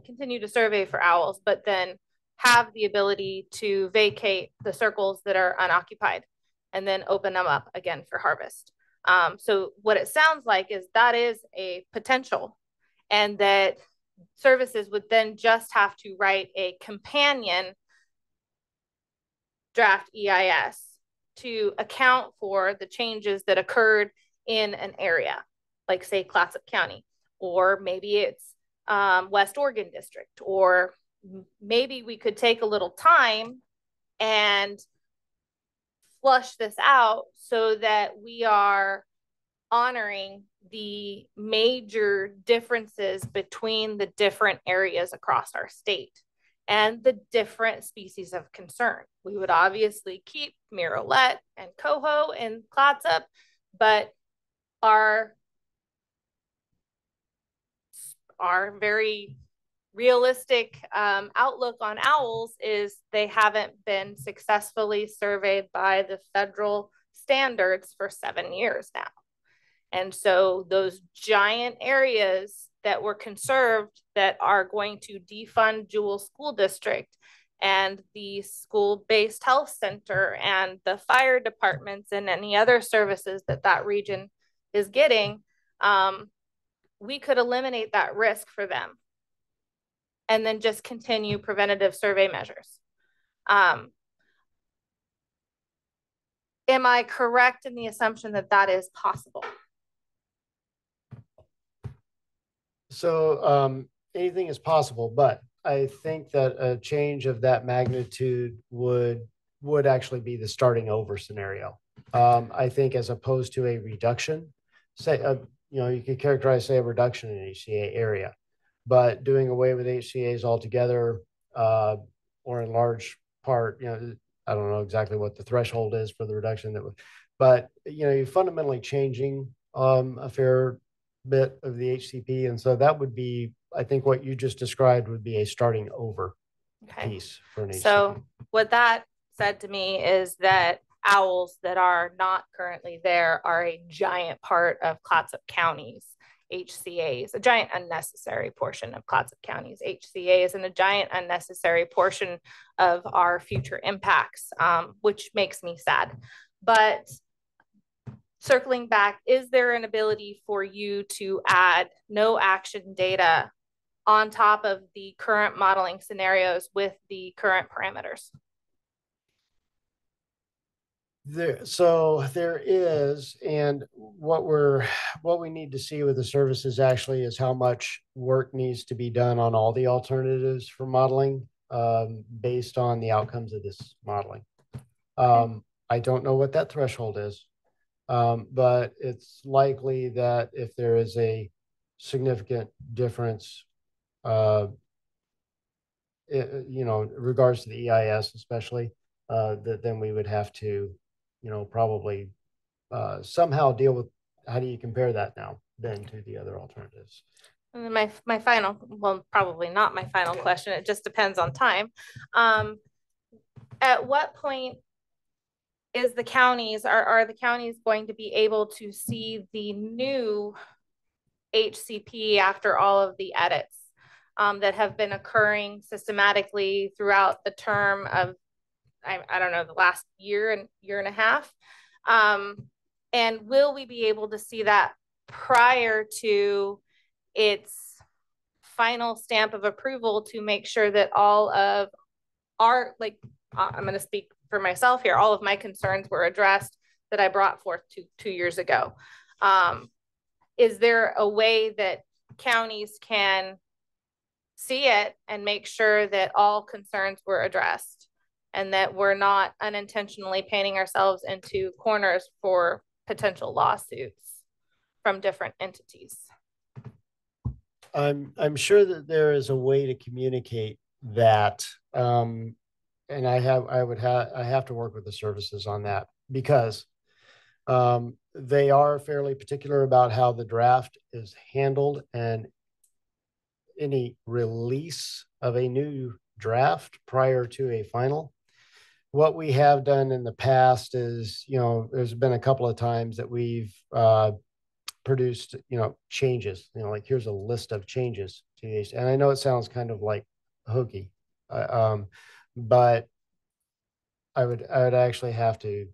continue to survey for owls, but then have the ability to vacate the circles that are unoccupied and then open them up again for harvest. So what it sounds like is that is a potential, and that services would then just have to write a companion draft EIS to account for the changes that occurred in an area, like say Clatsop County, or maybe it's West Oregon District, or maybe we could take a little time and flush this out so that we are honoring the major differences between the different areas across our state and the different species of concern. We would obviously keep Mirolette and Coho and Clatsop, but our very realistic outlook on owls is they haven't been successfully surveyed by the federal standards for 7 years now. And so those giant areas that were conserved that are going to defund Jewel School District and the school-based health center and the fire departments and any other services that region is getting, we could eliminate that risk for them and then just continue preventative survey measures. Am I correct in the assumption that that is possible? So anything is possible, but I think that a change of that magnitude would actually be the starting over scenario. I think as opposed to a reduction, say, you could characterize, say, a reduction in HCA area, but doing away with HCAs altogether, or in large part, I don't know exactly what the threshold is for the reduction but you're fundamentally changing a fair bit of the HCP. And so that would be, I think what you just described would be a starting over piece for an HCP. So what that said to me is that owls that are not currently there are a giant part of Clatsop County's HCAs, a giant unnecessary portion of Clatsop County's HCAs, and a giant unnecessary portion of our future impacts, which makes me sad. But circling back, is there an ability for you to add no action data on top of the current modeling scenarios with the current parameters? So there is, and what we need to see with the services actually is how much work needs to be done on all the alternatives for modeling based on the outcomes of this modeling. I don't know what that threshold is, but it's likely that if there is a significant difference, regards to the EIS especially, that then we would have to, probably somehow deal with how do you compare that now then to the other alternatives. And then my final, well, probably not my final question, it just depends on time. At what point is the counties, are the counties going to be able to see the new HCP after all of the edits that have been occurring systematically throughout the term of, I don't know, the last year and a half? And will we be able to see that prior to its final stamp of approval to make sure that all of our, I'm going to speak for myself here, all of my concerns were addressed that I brought forth 2 years ago? Is there a way that counties can see it and make sure that all concerns were addressed and that we're not unintentionally painting ourselves into corners for potential lawsuits from different entities? I'm sure that there is a way to communicate that, and I have to work with the services on that, because they are fairly particular about how the draft is handled, and any release of a new draft prior to a final. What we have done in the past is, there's been a couple of times that we've produced, changes, like here's a list of changes to these. And I know it sounds kind of like hokey, but I would actually have to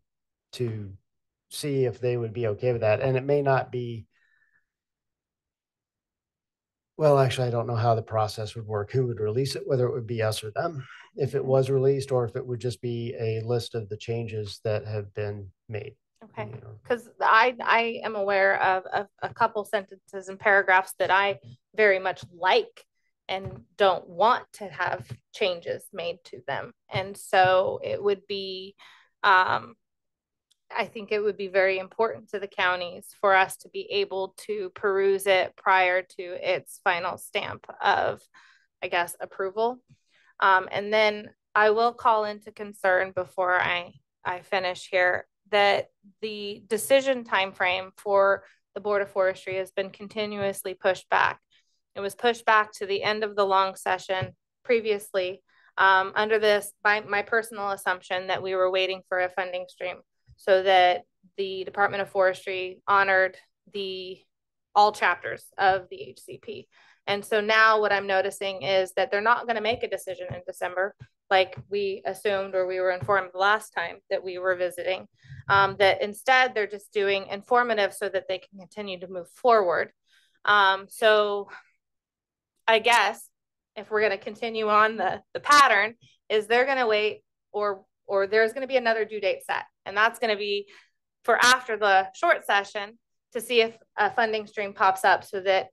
see if they would be okay with that. And it may not be, well, actually, I don't know how the process would work, who would release it, whether it would be us or them, if it was released, or if it would just be a list of the changes that have been made. Okay, because I am aware of a couple sentences and paragraphs that I very much like and don't want to have changes made to them. And so it would be, I think it would be very important to the counties for us to be able to peruse it prior to its final stamp of, I guess, approval. And then I will call into concern before I finish here that the decision timeframe for the Board of Forestry has been continuously pushed back. It was pushed back to the end of the long session previously under this, by my personal assumption that we were waiting for a funding stream so that the Department of Forestry honored all chapters of the HCP. And so now what I'm noticing is that they're not going to make a decision in December, like we assumed or we were informed the last time that we were visiting, that instead they're just doing informative so that they can continue to move forward. So I guess if we're going to continue on the pattern, is they're going to wait or there's going to be another due date set. And that's going to be for after the short session to see if a funding stream pops up so that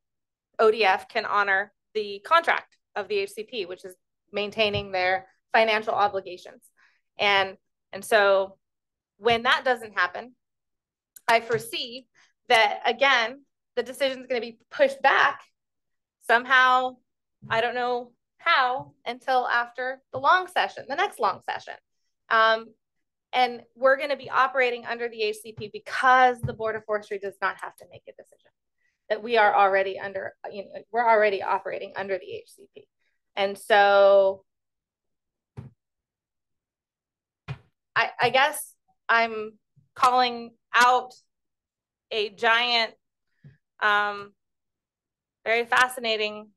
ODF can honor the contract of the HCP, which is maintaining their financial obligations. And so when that doesn't happen, I foresee that, again, the decision is going to be pushed back somehow. I don't know how until after the next long session. And we're going to be operating under the HCP because the Board of Forestry does not have to make a decision. That we are already under, we're already operating under the HCP. And so I guess I'm calling out a giant very fascinating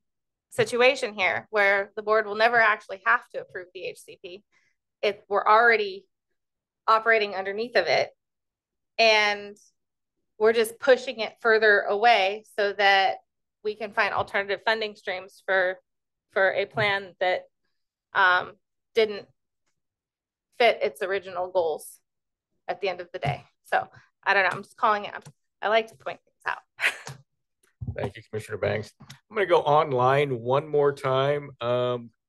situation here where the board will never actually have to approve the HCP. We're already operating underneath of it, and we're just pushing it further away so that we can find alternative funding streams for a plan that didn't fit its original goals at the end of the day. So I don't know, I'm just calling it. I like to point things out. Thank you, Commissioner Banks. I'm going to go online one more time.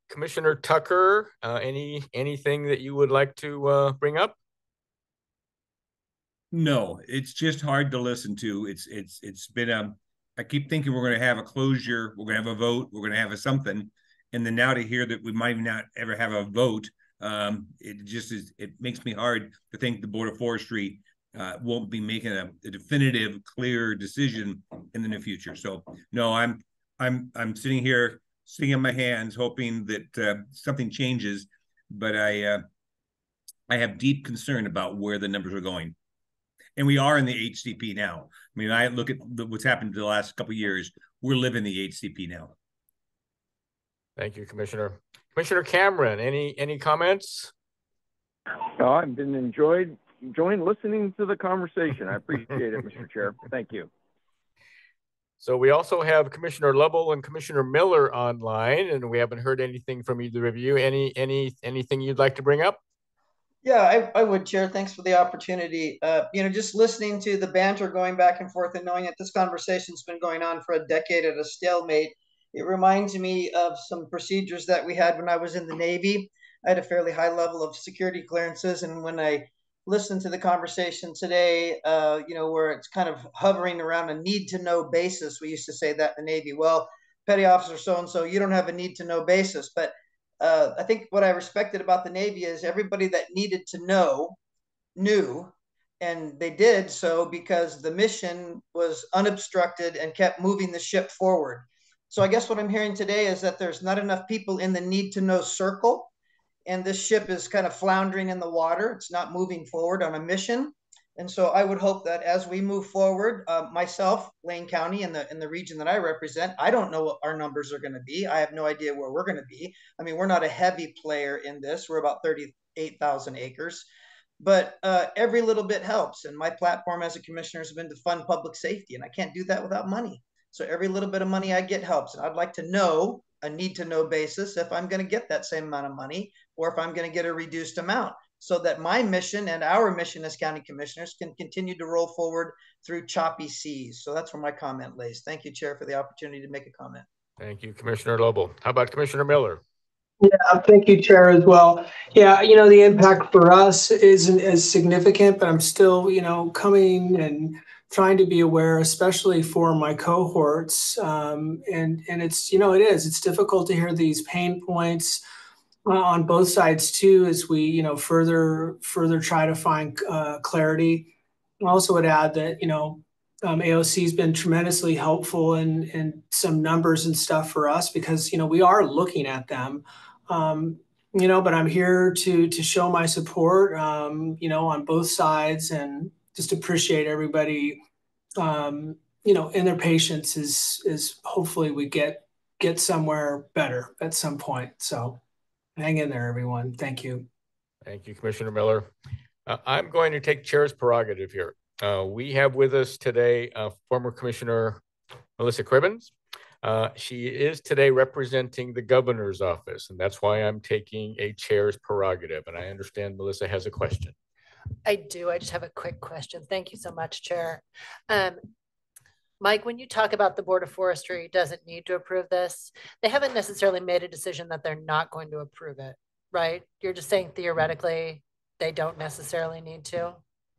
Commissioner Tucker, anything that you would like to bring up? No, it's just hard to listen to. It's been I keep thinking we're going to have a closure, we're going to have a vote, we're going to have a something, and then now to hear that we might not ever have a vote, it makes me hard to think the Board of Forestry won't be making a definitive, clear decision in the near future. So no, I'm sitting here, sitting on my hands, hoping that something changes, but I have deep concern about where the numbers are going. And we are in the HCP now. I mean, I look at what's happened in the last couple of years. We're living the HCP now. Thank you, Commissioner. Commissioner Cameron, any comments? No, I've been enjoying listening to the conversation. I appreciate it, Mr. Chair. Thank you. So we also have Commissioner Lovell and Commissioner Miller online, and we haven't heard anything from either of you. Anything you'd like to bring up? Yeah, I would, Chair. Thanks for the opportunity. Just listening to the banter going back and forth and knowing that this conversation's been going on for a decade at a stalemate, it reminds me of some procedures that we had when I was in the Navy. I had a fairly high level of security clearances, and when I listened to the conversation today, where it's kind of hovering around a need-to-know basis, we used to say that in the Navy. Well, petty officer so-and-so, you don't have a need-to-know basis, but I think what I respected about the Navy is everybody that needed to know knew, and they did so because the mission was unobstructed and kept moving the ship forward. So I guess what I'm hearing today is that there's not enough people in the need to know circle, and this ship is kind of floundering in the water. It's not moving forward on a mission. And so I would hope that as we move forward, myself, Lane County, in the region that I represent, I don't know what our numbers are going to be. I have no idea where we're going to be. I mean, we're not a heavy player in this. We're about 38,000 acres. But every little bit helps. And my platform as a commissioner has been to fund public safety, and I can't do that without money. So every little bit of money I get helps. And I'd like to know, a need-to-know basis, if I'm going to get that same amount of money or if I'm going to get a reduced amount, so that my mission and our mission as county commissioners can continue to roll forward through choppy seas. So that's where my comment lays. Thank you, Chair, for the opportunity to make a comment. Thank you, Commissioner Lobo. How about Commissioner Miller? Yeah, thank you, Chair, as well. Yeah, the impact for us isn't as significant, but I'm still, coming and trying to be aware, especially for my cohorts. And it's difficult to hear these pain points on both sides too, as we, further try to find clarity. I also would add that, AOC has been tremendously helpful in some numbers and stuff for us because, we are looking at them. But I'm here to show my support, on both sides, and just appreciate everybody, and their patience is hopefully we get somewhere better at some point. So hang in there, everyone. Thank you. Thank you, Commissioner Miller. I'm going to take Chair's prerogative here. We have with us today former Commissioner Melissa Cribbins. She is today representing the governor's office, and that's why I'm taking a Chair's prerogative. And I understand Melissa has a question. I do. I just have a quick question. Thank you so much, Chair. Mike, when you talk about the Board of Forestry doesn't need to approve this, they haven't necessarily made a decision that they're not going to approve it, right? You're just saying theoretically they don't necessarily need to?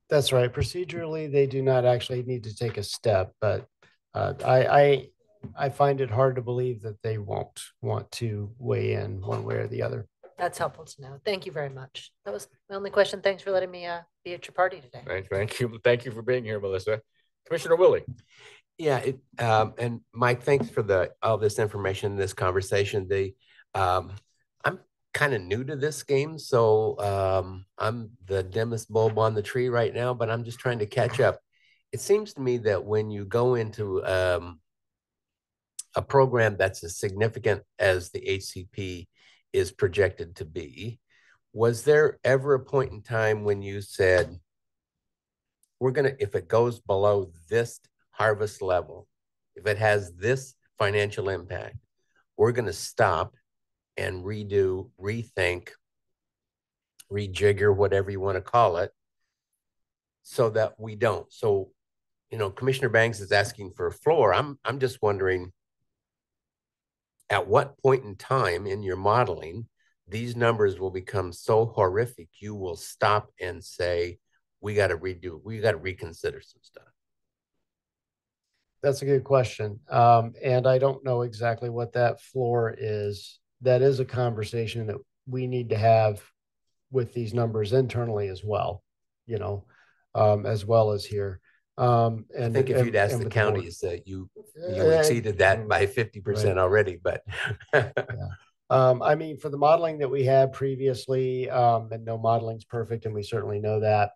That's right. Procedurally, they do not actually need to take a step, but I find it hard to believe that they won't want to weigh in one way or the other. That's helpful to know. Thank you very much. That was my only question. Thanks for letting me be at your party today. Thank you. Thank you for being here, Melissa. Commissioner Willie. Yeah, and Mike, thanks for all this information, this conversation. I'm kind of new to this game, so I'm the dimmest bulb on the tree right now, but I'm just trying to catch up. It seems to me that when you go into a program that's as significant as the HCP is projected to be, was there ever a point in time when you said, we're going to, if it goes below this harvest level, if it has this financial impact, we're going to stop and redo, rethink, rejigger, whatever you want to call it, so that we don't. So, you know, Commissioner Banks is asking for a floor. I'm just wondering, at what point in time in your modeling, these numbers will become so horrific, you will stop and say, we got to redo, we got to reconsider some stuff. That's a good question. And I don't know exactly what that floor is. That is a conversation that we need to have with these numbers internally as well, you know, as well as here. And I think if you'd asked the counties that you exceeded that by 50% already, but yeah. I mean, for the modeling that we had previously, and no modeling's perfect, and we certainly know that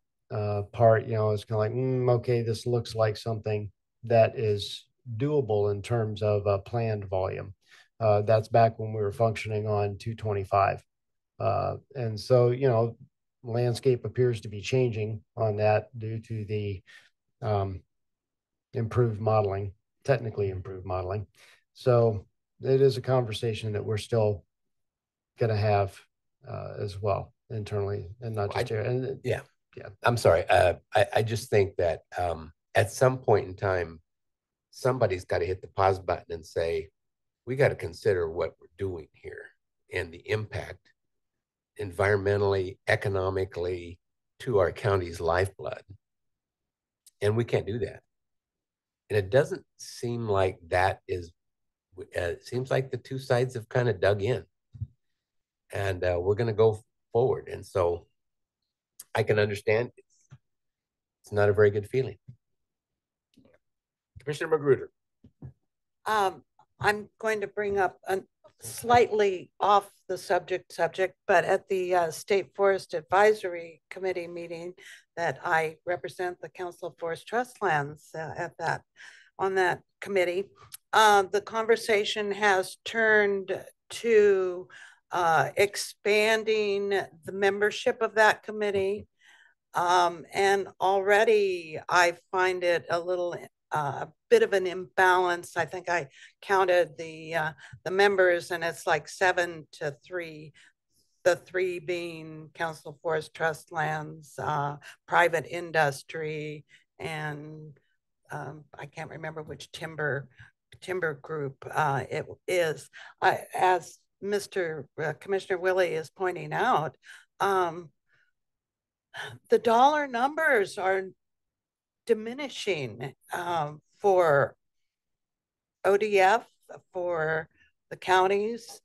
part, you know, it's kind of like, okay, this looks like something that is doable in terms of planned volume. That's back when we were functioning on 225. And so, you know, landscape appears to be changing on that due to the improved modeling, technically improved modeling. So it is a conversation that we're still going to have as well internally, and not just here. And yeah. I'm sorry. I just think that at some point in time, somebody's got to hit the pause button and say, we got to consider what we're doing here and the impact environmentally, economically to our county's lifeblood. And we can't do that. And it doesn't seem like that is, it seems like the two sides have kind of dug in, and we're going to go forward. And so I can understand it's not a very good feeling. Commissioner Magruder. I'm going to bring up a slightly off the subject, but at the State Forest Advisory Committee meeting that I represent the Council of Forest Trust Lands on that committee, the conversation has turned to expanding the membership of that committee. And already I find it a bit of an imbalance. I think I counted the members, and it's like 7-3. The 3 being Council of Forest Trust Lands, private industry, and I can't remember which timber group it is. As Mr. Commissioner Willie is pointing out, the dollar numbers are diminishing for ODF, for the counties.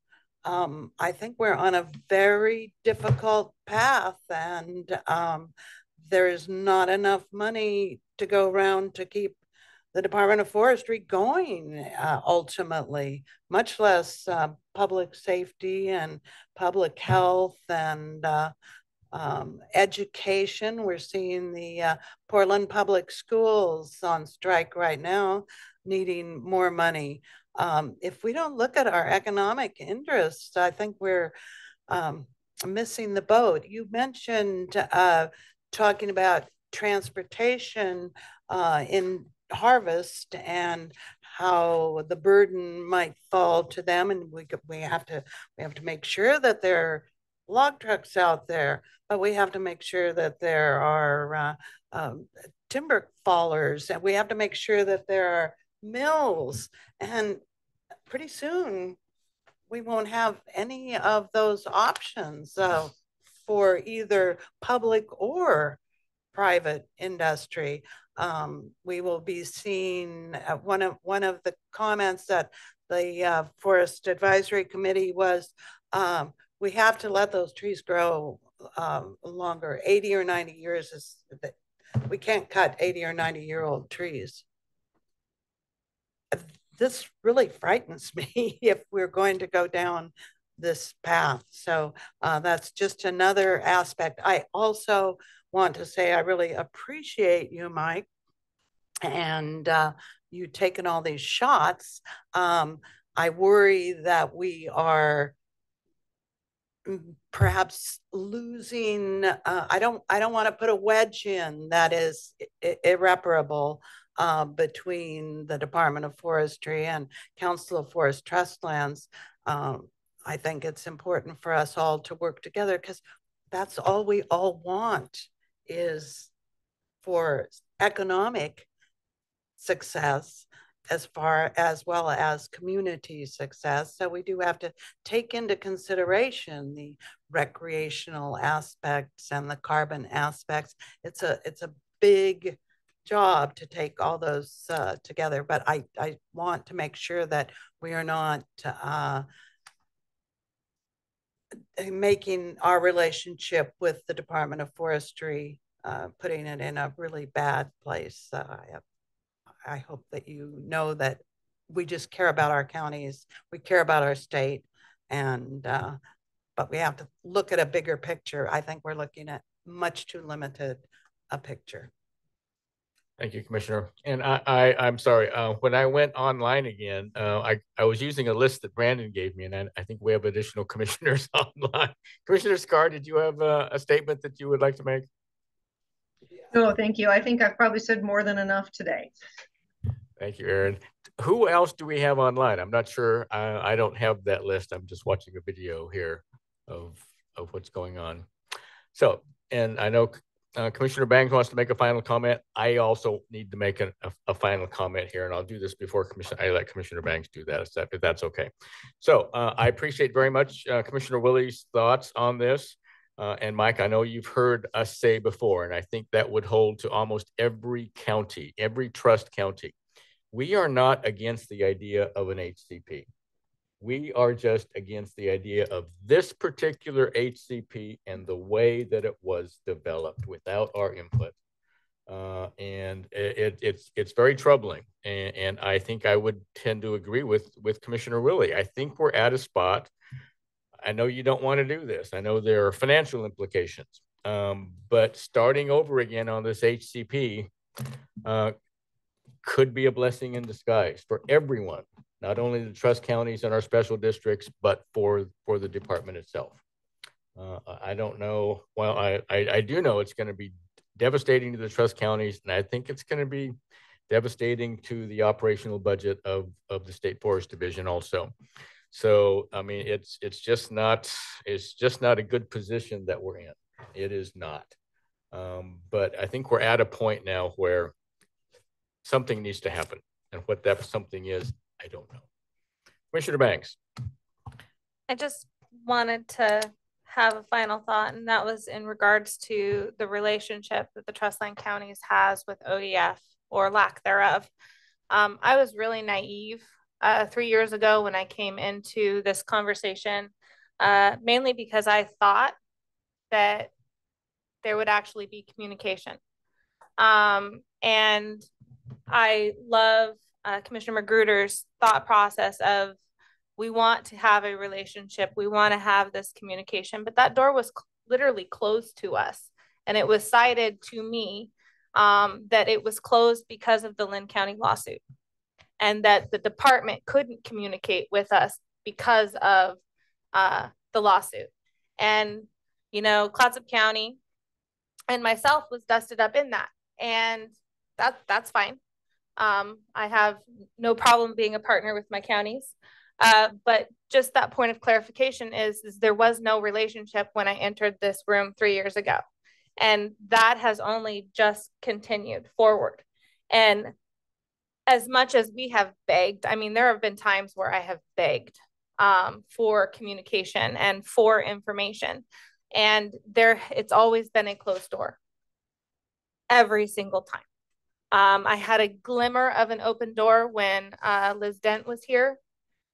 I think we're on a very difficult path, and there is not enough money to go around to keep the Department of Forestry going ultimately, much less public safety and public health and education. We're seeing the Portland Public Schools on strike right now, needing more money. If we don't look at our economic interests, I think we're missing the boat. You mentioned talking about transportation in harvest and how the burden might fall to them, and we have to make sure that there are log trucks out there, but we have to make sure that there are timber fallers, and we have to make sure that there are mills, and pretty soon we won't have any of those options for either public or private industry. We will be seeing one of the comments that the Forest Advisory Committee was, we have to let those trees grow longer. 80 or 90 years is, we can't cut 80 or 90-year-old trees. This really frightens me if we're going to go down this path. So that's just another aspect. I also want to say I really appreciate you, Mike, and you taking all these shots. I worry that we are perhaps losing. I don't want to put a wedge in that is irreparable between the Department of Forestry and Council of Forest Trust Lands. I think it's important for us all to work together because that's all we all want is for economic success as well as community success. So we do have to take into consideration the recreational aspects and the carbon aspects. It's a big job to take all those together, but I want to make sure that we are not making our relationship with the Department of Forestry, putting it in a really bad place. I hope that you know that we just care about our counties, we care about our state, and but we have to look at a bigger picture. I think we're looking at much too limited a picture. Thank you, Commissioner. And I'm sorry, when I went online again, I was using a list that Brandon gave me, and I think we have additional commissioners online. Commissioner Scar, did you have a statement that you would like to make? No, thank you. I think I've probably said more than enough today. Thank you, Aaron. Who else do we have online? I'm not sure. I don't have that list. I'm just watching a video here of what's going on. So, and I know Commissioner Bangs wants to make a final comment. I also need to make a final comment here, and I'll do this before I let Commissioner Bangs do that, if that's okay. So I appreciate very much Commissioner Willie's thoughts on this. And Mike, I know you've heard us say before, and I think that would hold to almost every county, every trust county. We are not against the idea of an HCP. We are just against the idea of this particular HCP and the way that it was developed without our input. And it's very troubling. And I think I would tend to agree with Commissioner Willie. I think we're at a spot. I know you don't want to do this. I know there are financial implications. But starting over again on this HCP could be a blessing in disguise for everyone, not only the trust counties and our special districts, but for the department itself. I don't know. Well, I do know it's going to be devastating to the trust counties, and I think it's going to be devastating to the operational budget of the State Forest Division also. So, I mean, it's just not a good position that we're in. It is not. But I think we're at a point now where something needs to happen. And what that something is, I don't know. Commissioner Banks. I just wanted to have a final thought, and that was in regards to the relationship that the Trust Land Counties has with ODF or lack thereof. I was really naive 3 years ago when I came into this conversation, mainly because I thought that there would actually be communication. And I love Commissioner Magruder's thought process of we want to have a relationship. We want to have this communication, but that door was literally closed to us. And it was cited to me that it was closed because of the Lynn County lawsuit and that the department couldn't communicate with us because of the lawsuit. And, you know, Clatsop County and myself was dusted up in that. And that's fine. I have no problem being a partner with my counties. But just that point of clarification is there was no relationship when I entered this room 3 years ago. And that has only just continued forward. And as much as we have begged, I mean, there have been times where I have begged for communication and for information. And it's always been a closed door every single time. I had a glimmer of an open door when Liz Dent was here,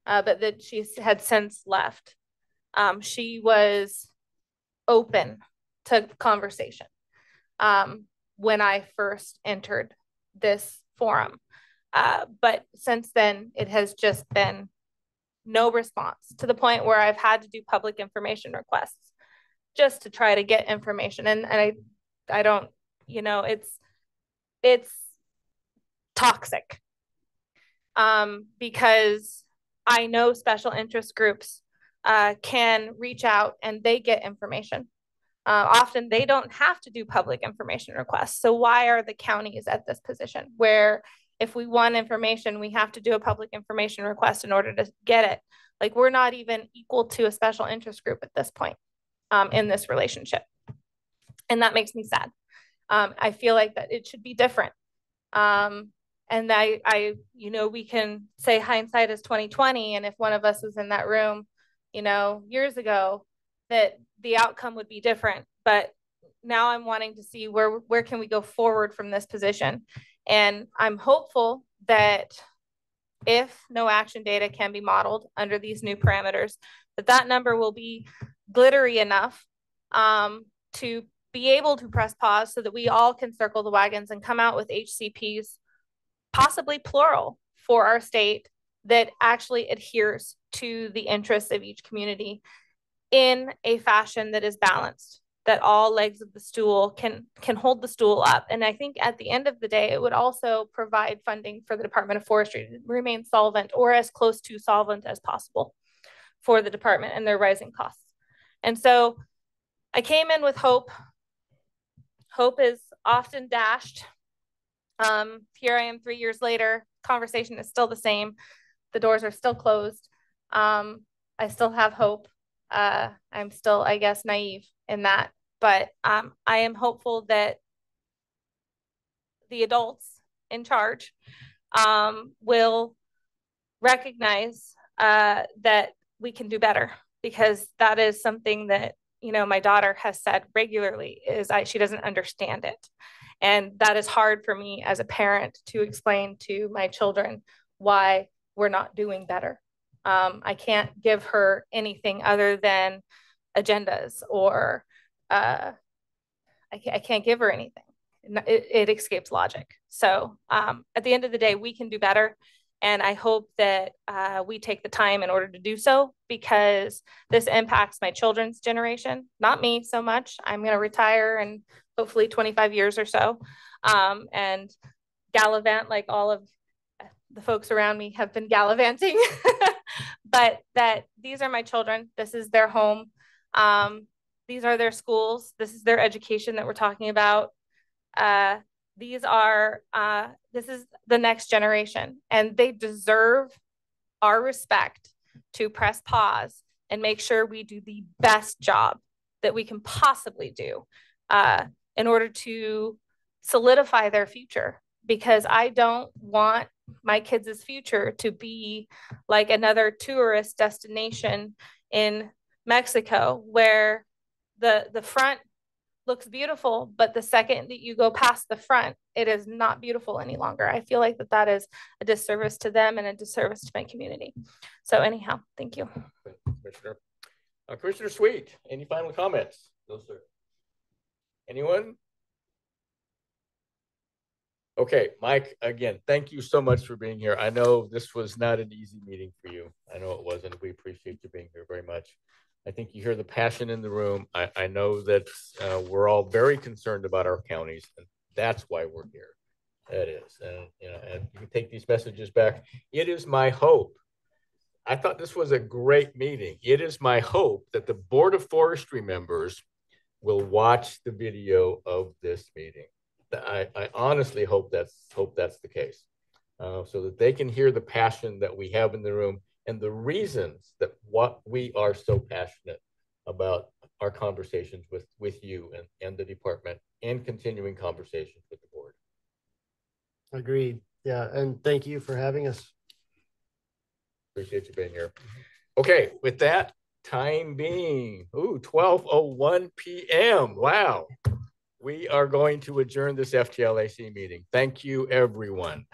but that she had since left. She was open to conversation when I first entered this forum. But since then, it has just been no response to the point where I've had to do public information requests just to try to get information. And I don't, you know, it's toxic. because I know special interest groups can reach out and they get information. Often they don't have to do public information requests. So why are the counties at this position where if we want information, we have to do a public information request in order to get it? Like, we're not even equal to a special interest group at this point in this relationship. And that makes me sad. I feel like that it should be different. And you know, we can say hindsight is 2020. And if one of us was in that room, you know, years ago, that the outcome would be different. But now I'm wanting to see where can we go forward from this position. And I'm hopeful that if no action data can be modeled under these new parameters, that number will be glittery enough to be able to press pause so that we all can circle the wagons and come out with HCPs, possibly plural, for our state that actually adheres to the interests of each community in a fashion that is balanced, that all legs of the stool can hold the stool up. And I think at the end of the day, it would also provide funding for the Department of Forestry to remain solvent or as close to solvent as possible for the department and their rising costs. And so I came in with hope. Hope is often dashed. Here I am 3 years later, conversation is still the same. The doors are still closed. I still have hope. I'm still, I guess, naive in that, but I am hopeful that the adults in charge will recognize that we can do better, because that is something that, you know, my daughter has said regularly is she doesn't understand it. And that is hard for me as a parent to explain to my children why we're not doing better. I can't give her anything other than agendas, or I can't give her anything. It escapes logic. So at the end of the day, we can do better. And I hope that we take the time in order to do so, because this impacts my children's generation, not me so much. I'm going to retire in hopefully 25 years or so, and gallivant like all of the folks around me have been gallivanting. But that these are my children. This is their home. These are their schools. This is their education that we're talking about. This is the next generation, and they deserve our respect to press pause and make sure we do the best job that we can possibly do in order to solidify their future. Because I don't want my kids' future to be like another tourist destination in Mexico, where the front looks beautiful, but the second that you go past the front, it is not beautiful any longer. I feel like that is a disservice to them and a disservice to my community. So anyhow, thank you. Commissioner. Commissioner Sweet, any final comments? No, sir. Anyone? Okay, Mike, again, thank you so much for being here. I know this was not an easy meeting for you. I know it wasn't. We appreciate you being here very much. I think you hear the passion in the room. I know that we're all very concerned about our counties, and that's why we're here. That is, and you know, and you can take these messages back. It is my hope. I thought this was a great meeting. It is my hope that the Board of Forestry members will watch the video of this meeting. I honestly hope that's the case, so that they can hear the passion that we have in the room and the reasons that what we are so passionate about our conversations with you and the department, and continuing conversations with the board. Agreed. Yeah, and thank you for having us. Appreciate you being here. Okay, with that, time being 12:01 p.m. Wow. We are going to adjourn this FTLAC meeting. Thank you, everyone.